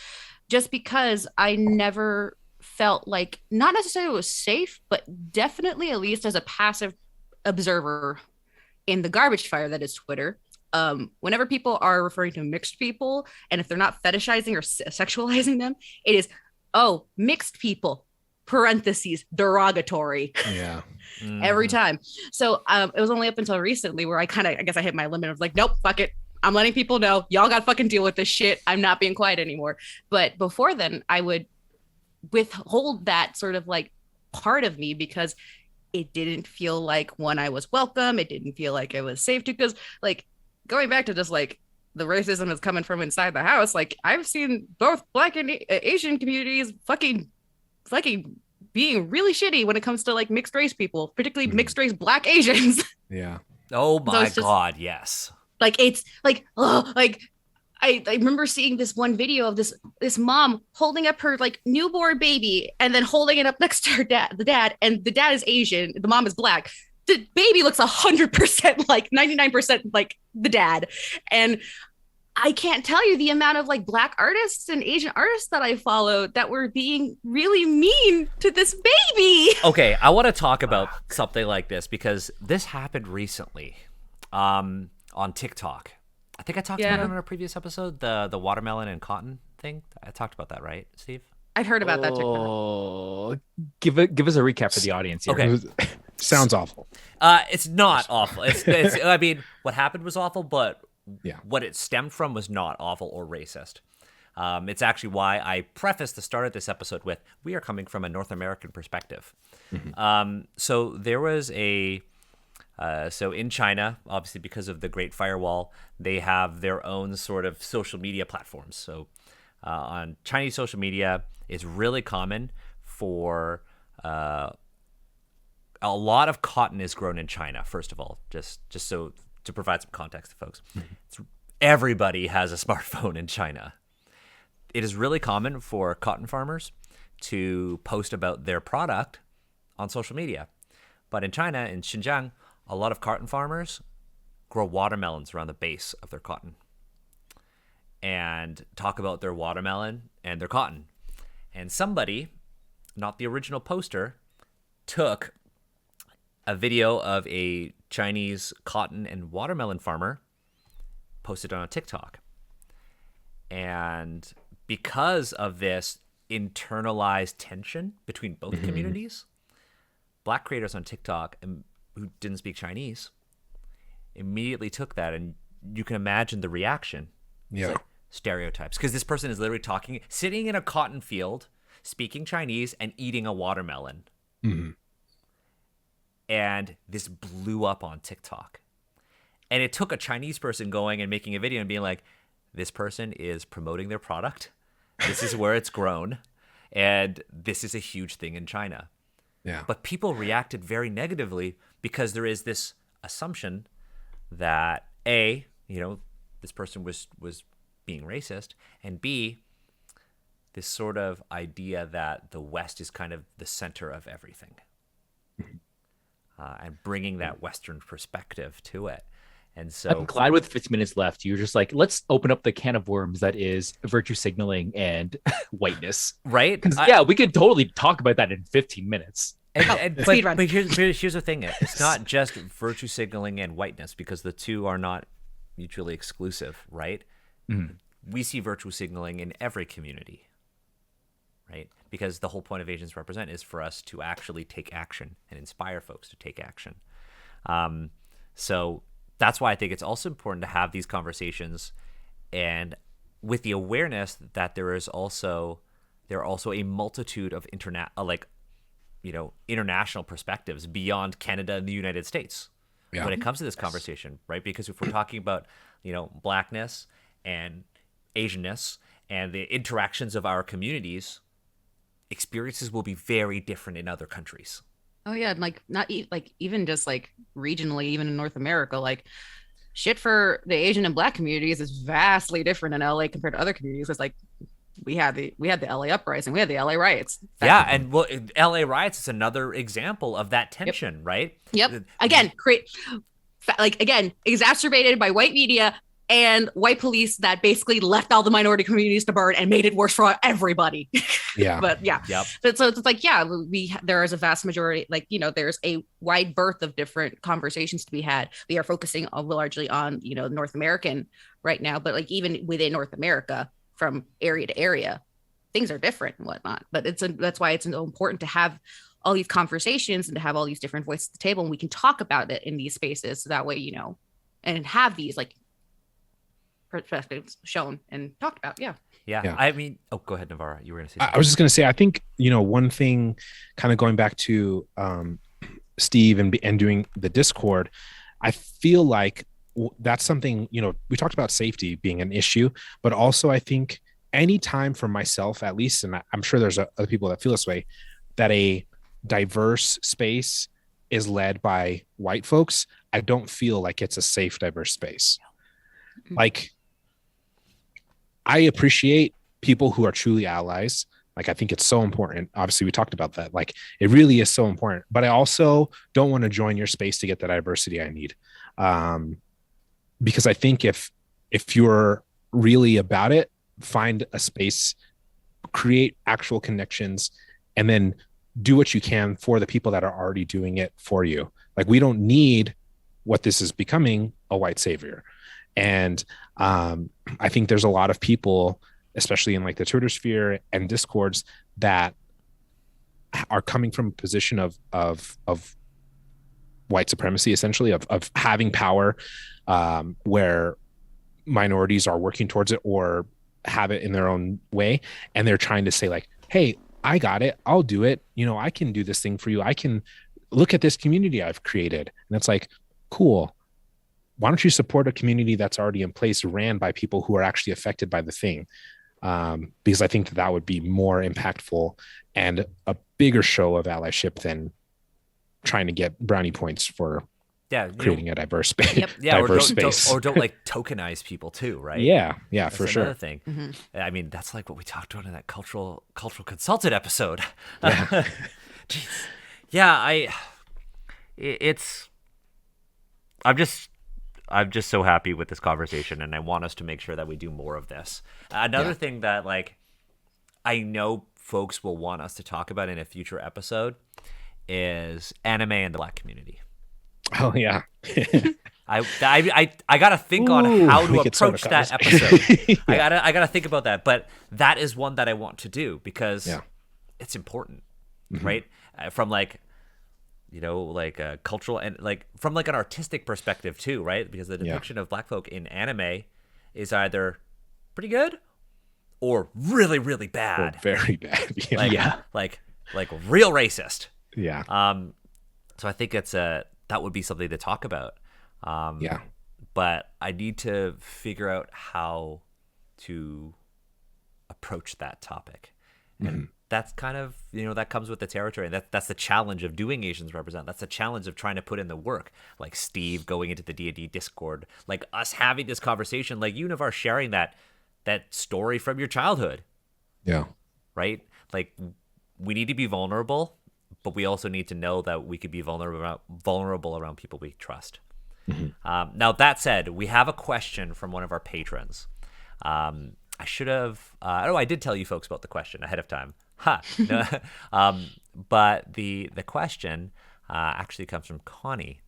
just because I never felt like, not necessarily it was safe, but definitely, at least as a passive observer in the garbage fire that is Twitter, whenever people are referring to mixed people, and if they're not fetishizing or sexualizing them, it is, oh, mixed people, parentheses, derogatory. Yeah. Every time. So it was only up until recently where I guess I hit my limit of like, nope, fuck it. I'm letting people know, y'all got to fucking deal with this shit. I'm not being quiet anymore. But before then, I would withhold that sort of like part of me, because it didn't feel like, one, I was welcome. It didn't feel like I was safe to, because like going back to just like the racism is coming from inside the house. Like I've seen both Black and Asian communities fucking being really shitty when it comes to like mixed race people, particularly mixed race Black Asians. Yeah. Oh my god, yes. Like it's like, oh, like I remember seeing this one video of this mom holding up her like newborn baby and then holding it up next to her dad, and the dad is Asian, the mom is Black. The baby looks 100% like 99% like the dad. And I can't tell you the amount of like Black artists and Asian artists that I followed that were being really mean to this baby. Okay, I want to talk about something like this because this happened recently on TikTok. I think I talked about it in our previous episode, the watermelon and cotton thing. I talked about that, right, Steve? I've heard about that TikTok. Oh, give us a recap for the audience here. Okay. Sounds awful. It's not awful. It's I mean, what happened was awful, but Yeah. what it stemmed from was not awful or racist. It's actually why I prefaced the start of this episode with, we are coming from a North American perspective. So there was so in China, obviously because of the Great Firewall, they have their own sort of social media platforms. So on Chinese social media, it's really common for a lot of cotton is grown in China, first of all, just so to provide some context to folks. Everybody has a smartphone in China. It is really common for cotton farmers to post about their product on social media. But in China, in Xinjiang, a lot of cotton farmers grow watermelons around the base of their cotton and talk about their watermelon and their cotton. And somebody, not the original poster, took a video of a Chinese cotton and watermelon farmer, posted on TikTok. And because of this internalized tension between both communities, Black creators on TikTok who didn't speak Chinese immediately took that, and you can imagine the reaction. Yeah. Like stereotypes, because this person is literally sitting in a cotton field, speaking Chinese and eating a watermelon. And this blew up on TikTok. And it took a Chinese person going and making a video and being like, this person is promoting their product This is where it's grown, and this is a huge thing in China. Yeah. But people reacted very negatively because there is this assumption that A, this person was being racist, and B, this sort of idea that the West is kind of the center of everything, and bringing that Western perspective to it. And so I'm glad with 15 minutes left, you're just like, let's open up the can of worms that is virtue signaling and whiteness. right? Yeah, we could totally talk about that in 15 minutes. But here's the thing. It's not just virtue signaling and whiteness, because the two are not mutually exclusive, right? Mm. We see virtue signaling in every community, right? Because the whole point of Asians Represent is for us to actually take action and inspire folks to take action. So that's why I think it's also important to have these conversations, and with the awareness that there are also a multitude of international perspectives beyond Canada and the United States when it comes to this conversation, right? Because if we're talking about, Blackness and Asianness and the interactions of our communities, experiences will be very different in other countries. Oh yeah, and even just regionally, even in North America, shit for the Asian and Black communities is vastly different in LA compared to other communities. It's we had the LA uprising, we had the LA riots. And LA riots is another example of that tension, right? Yep. Again, exacerbated by white media and white police that basically left all the minority communities to burn and made it worse for everybody. Yeah. But yeah. Yep. So it's there is a vast majority, there's a wide berth of different conversations to be had. We are focusing largely on, North American right now, but even within North America, from area to area, things are different and whatnot. But that's why it's so important to have all these conversations and to have all these different voices at the table, and we can talk about it in these spaces. So that way, and have these perspectives shown and talked about. Yeah. I mean, go ahead, Navarre. You were going to say something. I was just going to say, I think, one thing, kind of going back to Steve and doing the Discord, I feel like that's something, we talked about safety being an issue, but also I think any time for myself, at least, and I'm sure there's other people that feel this way, that a diverse space is led by white folks, I don't feel like it's a safe, diverse space. I appreciate people who are truly allies. I think it's so important. Obviously, we talked about that. It really is so important. But I also don't want to join your space to get the diversity I need. Because I think if you're really about it, find a space, create actual connections, and then do what you can for the people that are already doing it for you. We don't need what this is becoming, a white savior. And I think there's a lot of people, especially in the Twitter sphere and Discords, that are coming from a position of white supremacy, essentially, of having power, where minorities are working towards it or have it in their own way. And they're trying to say hey, I got it. I'll do it. I can do this thing for you. I can look at this community I've created. And it's cool. Why don't you support a community that's already in place, ran by people who are actually affected by the thing? Because I think that would be more impactful and a bigger show of allyship than trying to get brownie points for creating a diverse space. Yep. Yeah, diverse or don't tokenize people too, right? Yeah, That's for sure. Another thing. Mm-hmm. I mean, that's what we talked about in that cultural consultant episode. Yeah. Jeez. Yeah, I'm just so happy with this conversation, and I want us to make sure that we do more of this. Another thing that I know folks will want us to talk about in a future episode is anime and the Black community. Oh yeah. I gotta think on how to approach that episode. Yeah. I gotta think about that, but that is one that I want to do because it's important, right? From a cultural and from an artistic perspective too, right? Because the depiction of Black folk in anime is either pretty good or really, really bad. Or very bad. Like real racist. Yeah. So I think that would be something to talk about. But I need to figure out how to approach that topic. And that's kind of, that comes with the territory. That's the challenge of doing Asians Represent. That's the challenge of trying to put in the work. Like Steve going into the D&D Discord, like us having this conversation, like you, Navarre, sharing that story from your childhood. Yeah. Right? Like we need to be vulnerable, but we also need to know that we could be vulnerable around people we trust. Now, that said, we have a question from one of our patrons. I should have. I did tell you folks about the question ahead of time. No. But the question actually comes from Connie,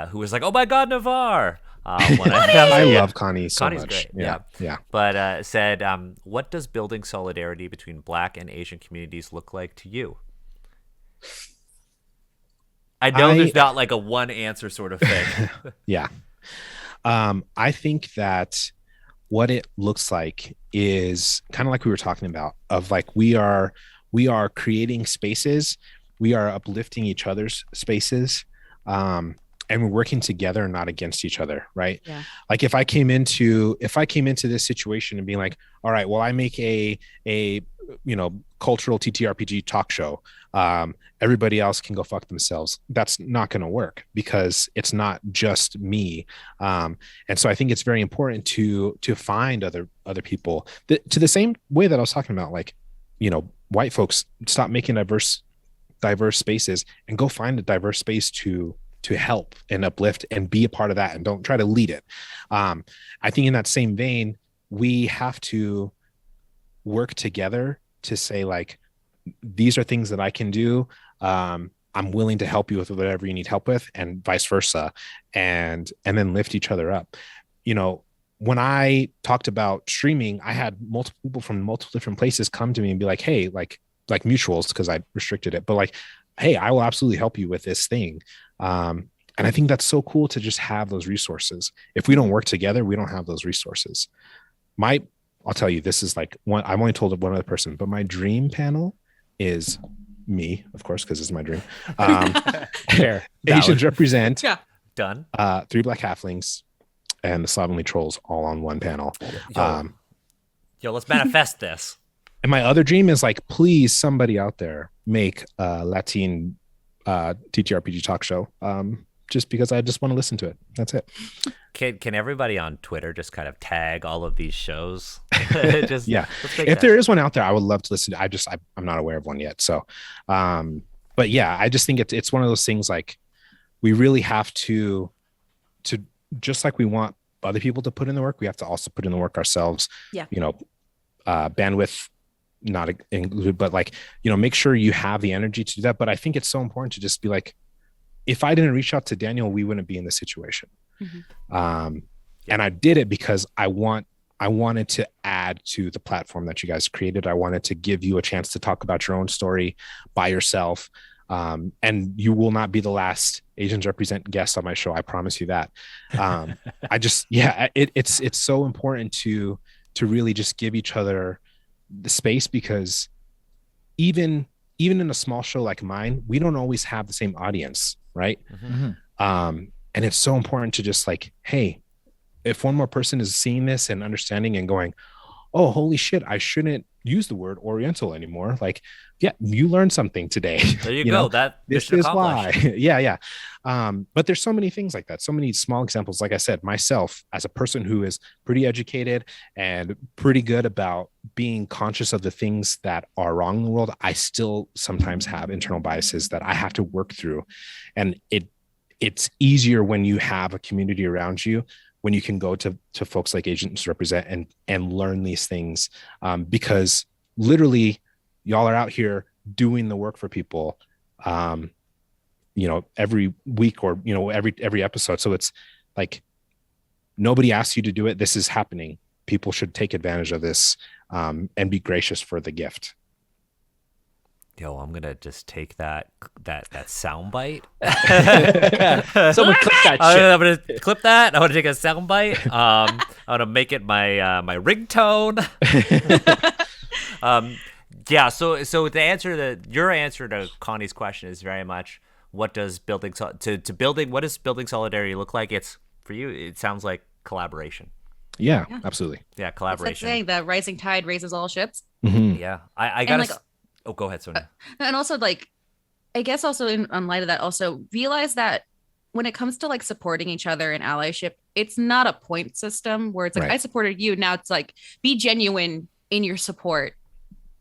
who was like, "Oh my God, Navarre!" I love Connie so Connie's much. great. Yeah. But said, "What does building solidarity between Black and Asian communities look like to you?" I know there's not like a one answer sort of thing. Yeah. I think that what it looks like is kind of like we were talking about, of like we are creating spaces, we are uplifting each other's spaces, and we're working together, not against each other, right? Yeah. Like if I came into this situation and being like, all right, well, I make a cultural TTRPG talk show, everybody else can go fuck themselves. That's not going to work because it's not just me. And so I think it's very important to find other people to the same way that I was talking about, like, white folks, stop making diverse spaces and go find a diverse space to help and uplift and be a part of that, and don't try to lead it. I think in that same vein, we have to work together to say, like, these are things that I can do. I'm willing to help you with whatever you need help with, and vice versa, and then lift each other up. When I talked about streaming, I had multiple people from multiple different places come to me and be like, hey, like mutuals, because I restricted it, but like, hey, I will absolutely help you with this thing. And I think that's so cool to just have those resources. If we don't work together, we don't have those resources. I'll tell you, this is like one, I've only told one other person, but my dream panel is me, of course, because it's my dream. Asians Represent. Yeah. Done. 3 Black Halflings and the Slovenly Trolls all on one panel. Yo, let's manifest this. And my other dream is, like, please, somebody out there make a Latin TTRPG talk show, just because I just want to listen to it. That's it. Can everybody on Twitter just kind of tag all of these shows? Yeah. If there is one out there, I would love to listen to. I'm not aware of one yet. So, but yeah, I just think it's one of those things, like, we really have to just like we want other people to put in the work, we have to also put in the work ourselves. Yeah. Bandwidth not included, but, like, make sure you have the energy to do that. But I think it's so important to just be like, if I didn't reach out to Daniel, we wouldn't be in this situation. And I did it because I wanted to add to the platform that you guys created. I wanted to give you a chance to talk about your own story by yourself. And you will not be the last Asians Represent guest on my show. I promise you that. It's so important to really just give each other the space, because even in a small show like mine, we don't always have the same audience, right? And it's so important to just, like, hey, if one more person is seeing this and understanding and going, oh, holy shit, I shouldn't use the word Oriental anymore. Like, yeah, you learned something today. There you go. This is why. Yeah. But there's so many things like that. So many small examples. Like I said, myself, as a person who is pretty educated and pretty good about being conscious of the things that are wrong in the world, I still sometimes have internal biases that I have to work through. And it's easier when you have a community around you, when you can go to folks like Asians Represent and learn these things, because literally y'all are out here doing the work for people, every week, or, every episode. So it's like, nobody asked you to do it. This is happening. People should take advantage of this, and be gracious for the gift. Yo, I'm gonna just take that sound bite. Someone clip that shit. I'm gonna clip that. I'm gonna take a sound bite. I'm gonna make it my my ringtone. Yeah. So the answer to your answer to Connie's question is very much, what does building solidarity look like? It's, for you, it sounds like collaboration. Yeah, Yeah. absolutely. Yeah, What's that collaboration. saying? The rising tide raises all ships. Mhm. Yeah, I And gotta. like, Oh, go ahead, Sonia. and also like, I guess also in light of that, also realize that when it comes to like supporting each other in allyship, it's not a point system where it's like Right. I supported you. Now it's like be genuine in your support,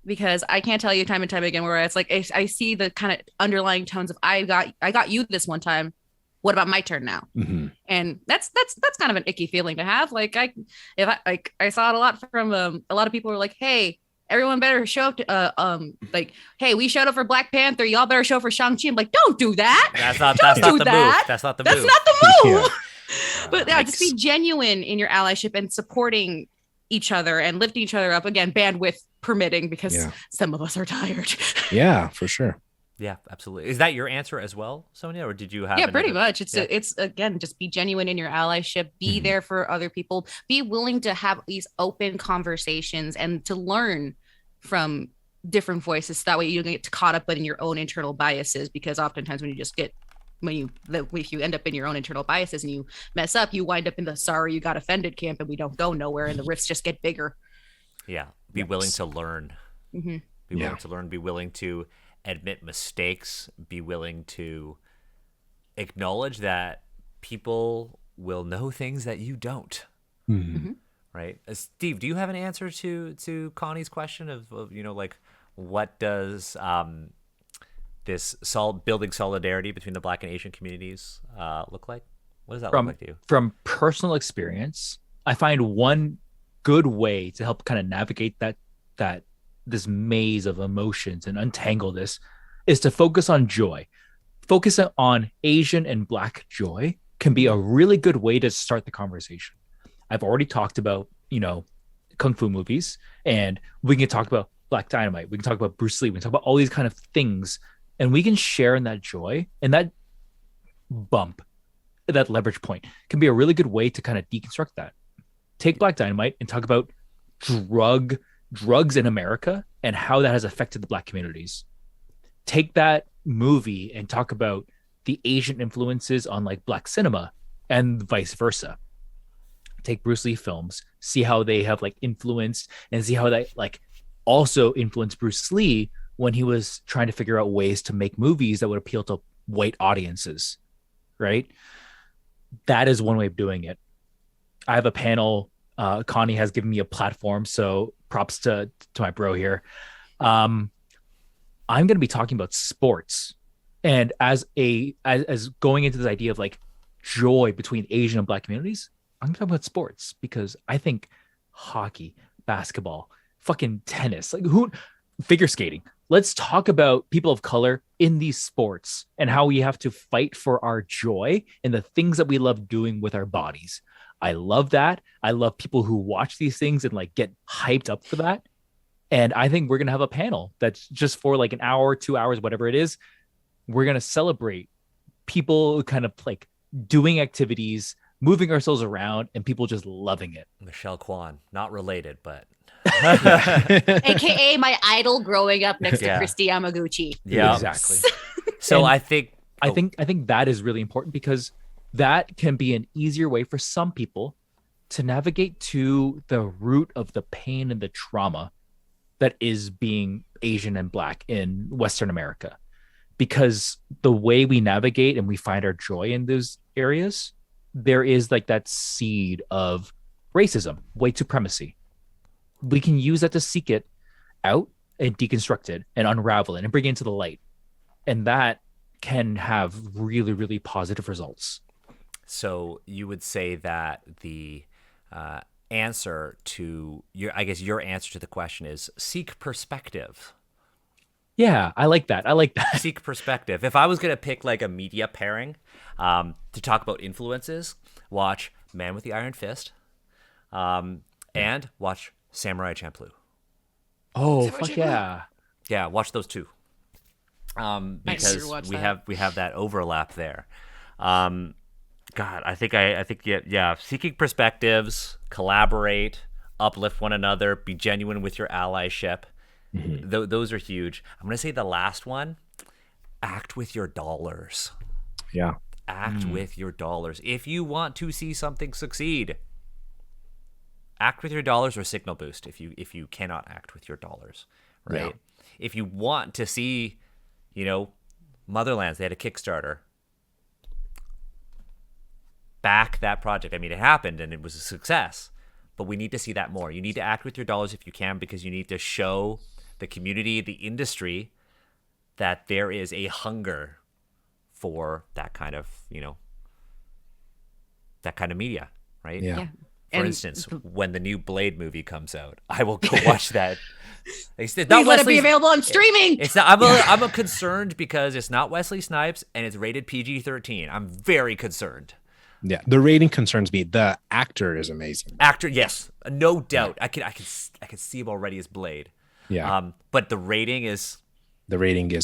because I can't tell you time and time again where it's like I see the kind of underlying tones of I got you this one time. What about my turn now? Mhm. And that's kind of an icky feeling to have. Like I saw it a lot from a lot of people were like, hey, everyone better show up to like, hey, we showed up for Black Panther, y'all better show up for Shang-Chi. I'm like, don't do that. That's not Don't that's not do the that. move. That's not the That's move. not the move. Yeah. But yeah, just be genuine in your allyship and supporting each other and lifting each other up. Again, bandwidth permitting, because Yeah. some of us are tired. Yeah, for sure. Yeah, absolutely. Is that your answer as well, Sonia, or did you have? Yeah, pretty another- much. It's Yeah. it's again, just be genuine in your allyship. Be Mhm. there for other people. Be willing to have these open conversations and to learn from different voices. So that way you don't get caught up in your own internal biases. Because oftentimes if you end up in your own internal biases and you mess up, you wind up in the sorry you got offended camp, and we don't go nowhere, and the rifts just get bigger. Yeah, be willing to learn. Mm-hmm. Be willing Yeah. to learn. Be willing to admit mistakes. Be willing to acknowledge that people will know things that you don't. Mhm. Right, Steve, do you have an answer to Connie's question of like what does this building solidarity between the Black and Asian communities look like? What does that look like to you? From personal experience, I find one good way to help kind of navigate that this maze of emotions and untangle this is to focus on joy. Focusing on Asian and Black joy can be a really good way to start the conversation. I've already talked about, kung fu movies, and we can talk about Black Dynamite. We can talk about Bruce Lee. We can talk about all these kind of things, and we can share in that joy, and that bump, that leverage point can be a really good way to kind of deconstruct that. Take Black Dynamite and talk about drugs in America and how that has affected the Black communities. Take that movie and talk about the Asian influences on like Black cinema and vice versa. Take Bruce Lee films, see how they have like influenced, and see how they like also influenced Bruce Lee when he was trying to figure out ways to make movies that would appeal to white audiences, right? That is one way of doing it. I have a panel. Connie has given me a platform, so props to my bro here. I'm going to be talking about sports, and as going into this idea of like joy between Asian and Black communities, I'm going to talk about sports because I think hockey, basketball, fucking tennis, figure skating. Let's talk about people of color in these sports and how we have to fight for our joy and the things that we love doing with our bodies. I love that. I love people who watch these things and like get hyped up for that. And I think we're going to have a panel that's just for like an hour, 2 hours, whatever it is. We're going to celebrate people kind of like doing activities, moving ourselves around, and people just loving it. Michelle Kwan, not related, but AKA my idol growing up next to Yeah. Christy Yamaguchi. yeah, Exactly. So And I think I think that is really important because that can be an easier way for some people to navigate to the root of the pain and the trauma that is being Asian and Black in Western America. Because the way we navigate and we find our joy in those areas, there is like that seed of racism, white supremacy. We can use that to seek it out and deconstruct it and unravel it and bring it into the light. And that can have really, really positive results. so. You would say that the answer to your answer to the question is seek perspective. Yeah, I like that. Seek perspective. If I was gonna pick like a media pairing to talk about influences, watch Man with the Iron Fist, and watch Samurai Champloo. Oh, fuck yeah. Yeah, watch those two. Because to watch we that. have that overlap there. God, I think yeah. Seeking perspectives, collaborate, uplift one another, be genuine with your allyship. Those are huge. I'm gonna say the last one: act with your dollars. Yeah. Act with your dollars. If you want to see something succeed, act with your dollars or signal boost if you cannot act with your dollars, right? Yeah. If you want to see, Motherlands, they had a Kickstarter. Back that project. I mean, it happened and it was a success, but we need to see that more. You need to act with your dollars if you can, because you need to show the community, the industry, that there is a hunger for that kind of, that kind of media, right? Yeah. For instance, when the new Blade movie comes out, I will go watch that. Please let it be available on streaming. It's not. I'm concerned because it's not Wesley Snipes and it's rated PG-13. I'm very concerned. Yeah, the rating concerns me. The actor is amazing. Actor, yes, no doubt. I can see him already as Blade. Yeah. But the rating is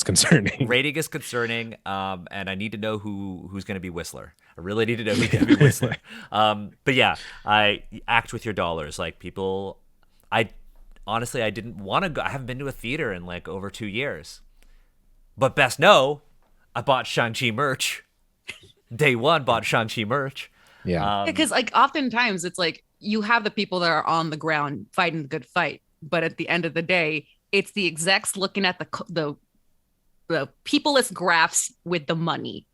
concerning. Rating is concerning. And I need to know who's going to be Whistler. I really need to know who's going to be Whistler. But yeah, I act with your dollars. Like people, I didn't want to go. I haven't been to a theater in like over 2 years. But best know, I bought Shang-Chi merch. Day one, bought Shang-Chi merch. Yeah. Because like oftentimes it's like you have the people that are on the ground fighting the good fight, but at the end of the day, it's the execs looking at the peopleless graphs with the money,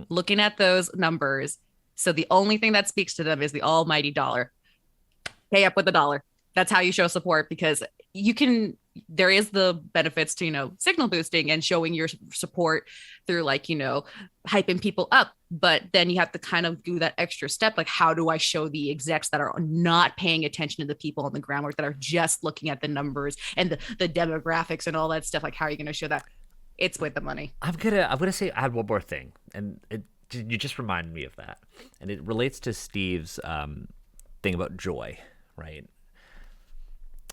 looking at those numbers. So the only thing that speaks to them is the almighty dollar. Pay up with the dollar. That's how you show support, because there is the benefits to, signal boosting and showing your support through like, hyping people up. But then you have to kind of do that extra step. Like, how do I show the execs that are not paying attention to the people on the groundwork, that are just looking at the numbers and the demographics and all that stuff? Like, how are you going to show that? It's with the money. I'm gonna say add one more thing, and you just reminded me of that, and it relates to Steve's thing about joy, right?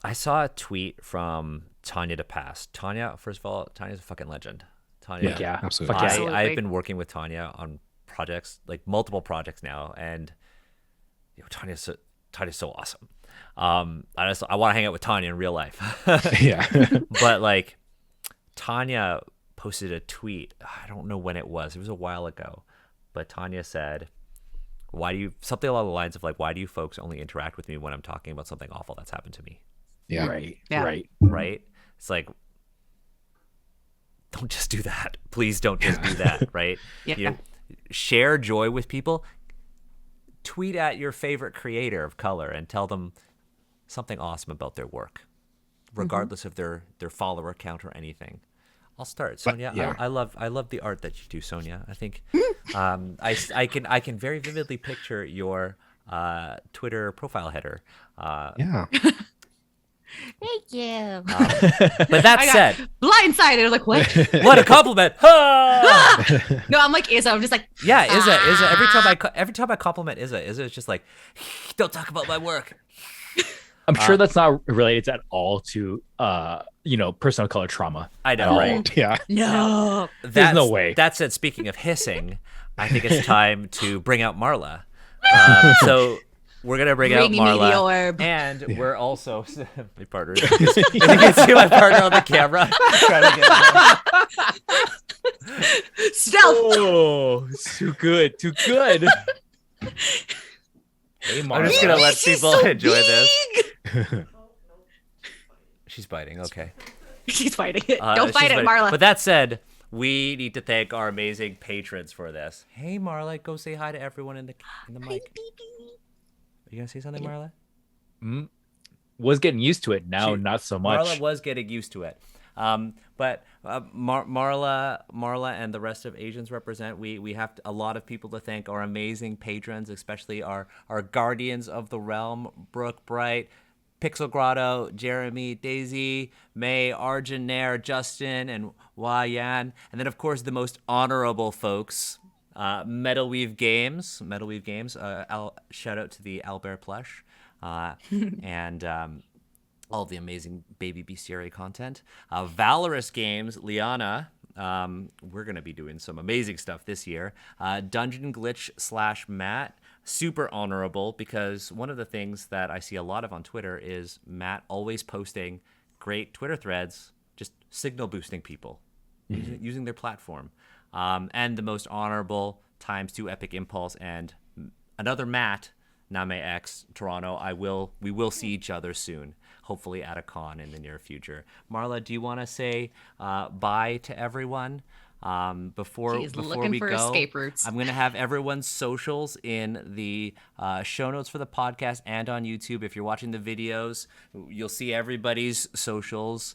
I saw a tweet from Tanya to Pass. Tanya, first of all, Tanya's a fucking legend. Tanya, Yeah, absolutely. Absolutely. I've been working with Tanya on projects, like multiple projects now, and Tanya's so awesome. I want to hang out with Tanya in real life. Yeah. But like, Tanya posted a tweet. I don't know when it was. It was a while ago, but Tanya said, something along the lines of like, why do you folks only interact with me when I'm talking about something awful that's happened to me? Yeah. Right. Yeah. Right. It's like, don't just do that. Please don't just do that. Right. Yeah. Share joy with people. Tweet at your favorite creator of color and tell them something awesome about their work, regardless of their follower count or anything. I'll start, Sonya. yeah. I love the art that you do, Sonya. I think I can very vividly picture your Twitter profile header. Yeah. Thank you. But that said, Blindsided. I was like, what? what a compliment! Ha! No, I'm like Izza. I'm just like, Yeah, Izza. Every time I compliment Izza is just like, don't talk about my work. I'm sure that's not related at all to personal color trauma. I know, right? Yeah. no. There's no way. That said, speaking of hissing, I think it's time to bring out Marla. So we're gonna bring out Bring me the Marla, orb. and we're also my partner. You can see my partner on the camera. Trying to get Stealth. Oh, too good. Hey, I'm just gonna let She's people so enjoy this. big. She's biting. Okay. She's fighting it. Don't She's fight it, biting. Marla. But that said, we need to thank our amazing patrons for this. Hey, Marla, go say hi to everyone in the mic. Are you gonna say something, Marla? Was getting used to it. Now, not so much. Marla was getting used to it. But Marla and the rest of Asians Represent, we have a lot of people to thank. Our amazing patrons, especially our guardians of the realm, Brooke Bright, Pixel Grotto, Jeremy, Daisy, May, Arjun, Nair, Justin, and Hua Yan. And then, of course, the most honorable folks, Metalweave Games. Shout out to the Albert plush. And all the amazing Baby Bestiary content. Valorous Games, Liana. We're going to be doing some amazing stuff this year. Dungeon Glitch / Matt. Super honorable, because one of the things that I see a lot of on Twitter is Matt always posting great Twitter threads, just signal boosting people, using their platform. And the most honorable ×2 Epic Impulse and another Matt, NAMEX Toronto. We will see each other soon, hopefully at a con in the near future. Marla, do you want to say bye to everyone? Before She's we looking for go, escape routes. I'm going to have everyone's socials in the show notes for the podcast and on YouTube. If you're watching the videos, you'll see everybody's socials.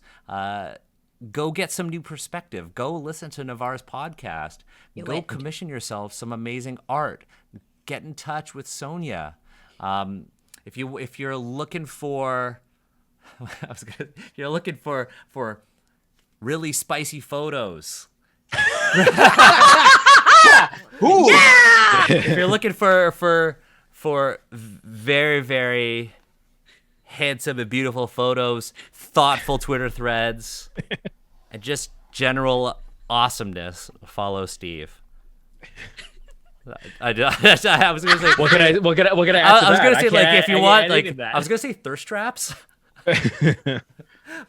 Go get some new perspective. Go listen to Navarre's podcast. Go commission yourself some amazing art. Get in touch with Sonya. If you're looking for, if you're looking for really spicy photos. If you're looking for very, very handsome and beautiful photos, thoughtful Twitter threads, and just general awesomeness, follow Steve. I was gonna say What can I add to I was that? gonna say, like, if you want, like, that. I was gonna say thirst traps.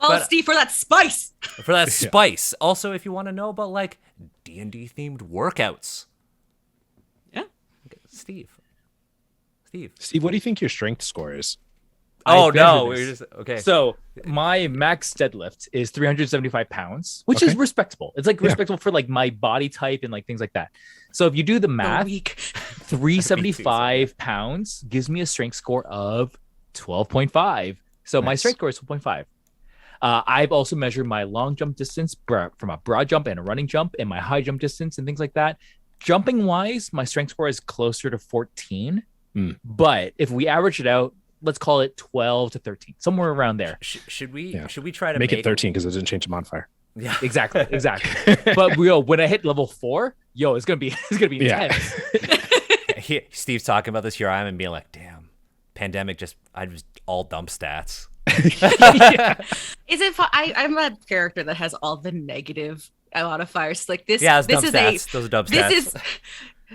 Oh, Steve, for that spice. For that spice. Also, if you want to know about like D&D themed workouts. Yeah. Okay, Steve, what do you think your strength score is? Oh I've no, measured we're this. just okay. So my max deadlift is 375 pounds, which is respectable. It's like respectable for like my body type and like things like that. So if you do the math, 375 pounds gives me a strength score of 12.5. So my strength score is 12.5. I've also measured my long jump distance from a broad jump and a running jump, and my high jump distance and things like that. Jumping wise, my strength score is closer to 14. But if we average it out, let's call it 12 to 13, somewhere around there. Should we try to make it 13 because it doesn't change the modifier? Yeah, exactly. But when I hit level 4, it's gonna be intense. Steve's talking about this. Here I am and being like, damn, pandemic I just all dump stats. Is it? I'm a character that has all the negative modifiers. Like this. Yeah, this is stats. Those are dump stats. This is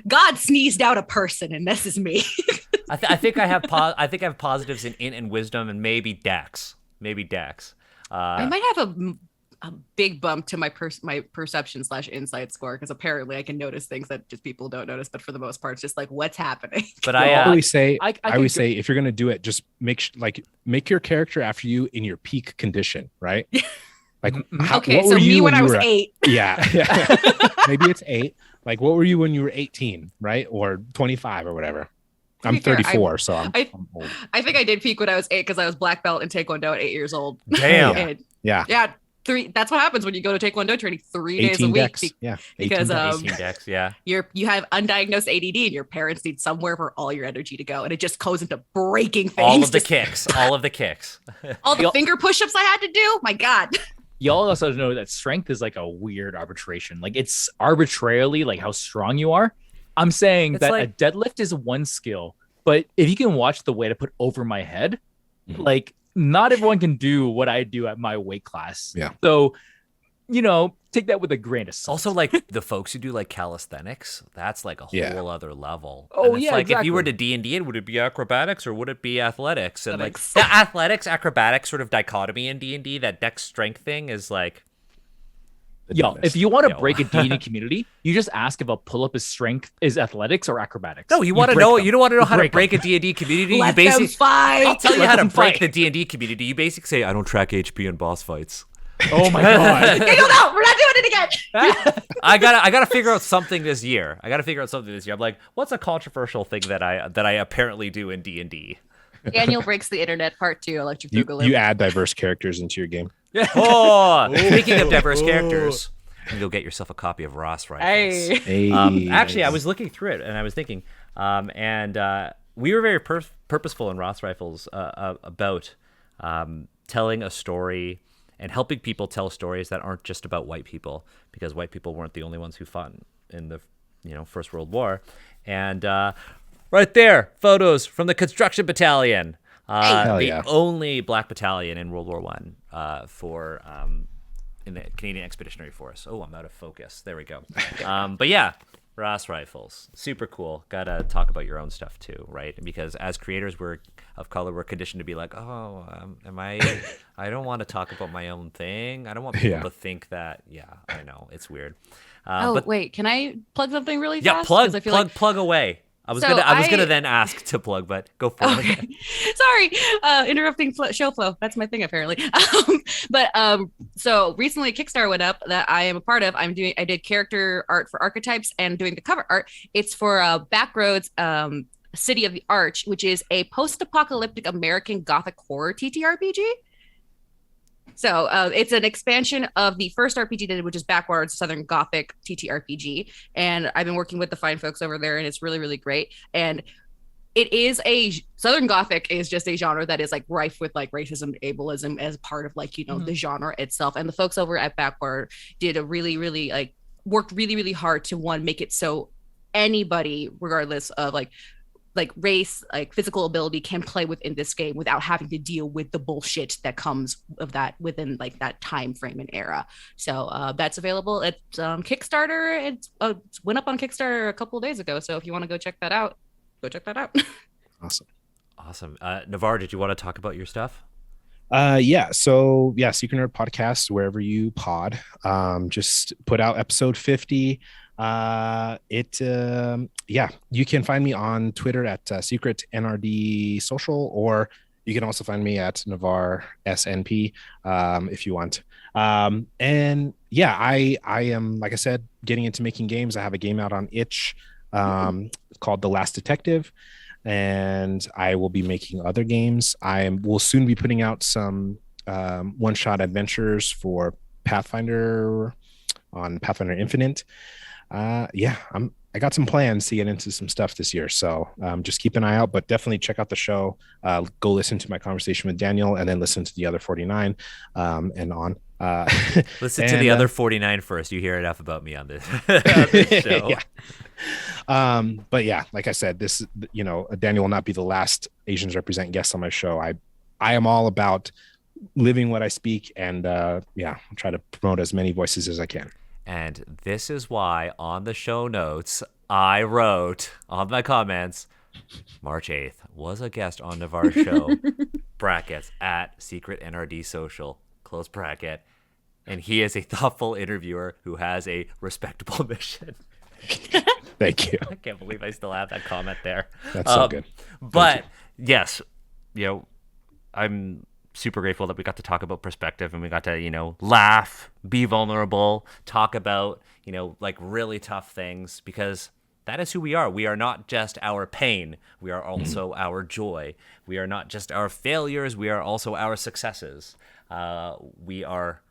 God sneezed out a person, and this is me. I think I have positives in int and wisdom and maybe dex. I might have a big bump to my perception / insight score, because apparently I can notice things that just people don't notice. But for the most part, it's just like, what's happening? But I always say if you're gonna do it, just make your character after you in your peak condition, right? Like, okay, so me when I was 8. Yeah. Maybe it's 8. Like, what were you when you were 18, right? Or 25 or whatever. I'm 34, so I'm old. I think I did peak when I was 8 because I was black belt in Taekwondo at 8 years old. Damn. Yeah. 3. That's what happens when you go to Taekwondo training 3 days a week. Dex. Because 18 dex. Yeah. You have undiagnosed ADD, and your parents need somewhere for all your energy to go, and it just goes into breaking things. All of the kicks. All the finger push-ups I had to do. My God. Y'all also know that strength is like a weird arbitration. Like, it's arbitrarily like how strong you are. I'm saying that a deadlift is one skill, but if you can watch the weight I put over my head, like, not everyone can do what I do at my weight class. Yeah. So, take that with a grain of salt. Also, like, the folks who do like calisthenics, that's like a whole other level. Oh, and it's like, if you were to D&D, would it be acrobatics or would it be athletics? And like the athletics acrobatics sort of dichotomy in D&D, that dex strength thing is like. If you want to break a D&D community, you just ask if a pull-up is athletics or acrobatics. No, you want to know. You don't want to know how to break a D&D community. Let them fight. I'll tell you how to break the D&D community. You basically say, I don't track HP in boss fights. Oh my God. No, we're not doing it again. I gotta figure out something this year. I'm like, what's a controversial thing that I apparently do in D&D? Daniel breaks the internet part 2. Electric Boogaloo. You add diverse characters into your game. Oh, speaking of diverse characters, you'll get yourself a copy of Ross Rifles. Hey. Actually, I was looking through it and I was thinking, and we were very purposeful in Ross Rifles about telling a story and helping people tell stories that aren't just about white people, because white people weren't the only ones who fought in the First World War. And right there, photos from the construction battalion. The only black battalion in World War One in the Canadian Expeditionary Force. Oh, I'm out of focus. There we go. But yeah, Ross Rifles, super cool. Gotta talk about your own stuff too, right? Because as creators, of color, we're conditioned to be like, I don't want to talk about my own thing. I don't want people to think that. Yeah, I know, it's weird. Wait, can I plug something really fast? Yeah, plug away. I was So gonna then ask to plug, but go for it. Sorry, interrupting show flow. That's my thing apparently. So recently Kickstarter went up that I am a part of. I did character art for archetypes and doing the cover art. It's for Backroads City of the Arch, which is a post-apocalyptic American Gothic horror TTRPG. So it's an expansion of the first RPG did, which is Backwards Southern Gothic TTRPG. And I've been working with the fine folks over there, and it's really, really great. And it is Southern Gothic is just a genre that is like rife with like racism, ableism as part of like, the genre itself. And the folks over at Backward did a really, really worked really, really hard to make it so anybody, regardless of like race, like physical ability, can play within this game without having to deal with the bullshit that comes of that within like that time frame and era. So that's available at Kickstarter. It went up on Kickstarter a couple of days ago. So if you want to go check that out, go check that out. Awesome. Navarre, did you want to talk about your stuff? So Secret Nerd Podcast, wherever you pod, just put out episode 50. You can find me on Twitter at Secret NRD Social, or you can also find me at Navarre SNP if you want. I am, like I said, getting into making games. I have a game out on itch called The Last Detective, and I will be making other games. I will soon be putting out some one-shot adventures for Pathfinder on Pathfinder Infinite. I got some plans to get into some stuff this year, so just keep an eye out, but definitely check out the show. Go listen to my conversation with Daniel, and then listen to the other 49 and on. Listen to the other 49 first. You hear enough about me on this, on this show. But yeah, like I said, this, Daniel will not be the last Asians Represent guest on my show. I am all about living what I speak, and I'll try to promote as many voices as I can. And this is why on the show notes, I wrote on my comments, March 8th was a guest on Navarre's show, brackets, at Secret NRD Social, close bracket. And he is a thoughtful interviewer who has a respectable mission. Thank you. I can't believe I still have that comment there. That's so good. But yes, I'm super grateful that we got to talk about perspective, and we got to, laugh, be vulnerable, talk about, like really tough things, because that is who we are. We are not just our pain. We are also our joy. We are not just our failures. We are also our successes. We are,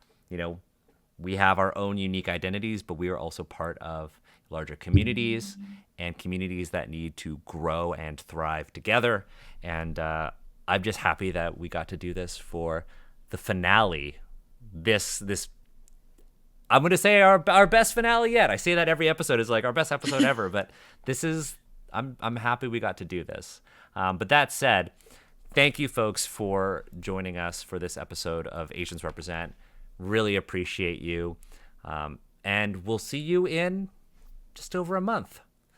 we have our own unique identities, but we are also part of larger communities, and communities that need to grow and thrive together. And I'm just happy that we got to do this for the finale. This I'm going to say our best finale yet. I say that every episode is like our best episode ever, but this is, I'm happy we got to do this. But that said, thank you folks for joining us for this episode of Asians Represent. Really appreciate you. And we'll see you in just over a month.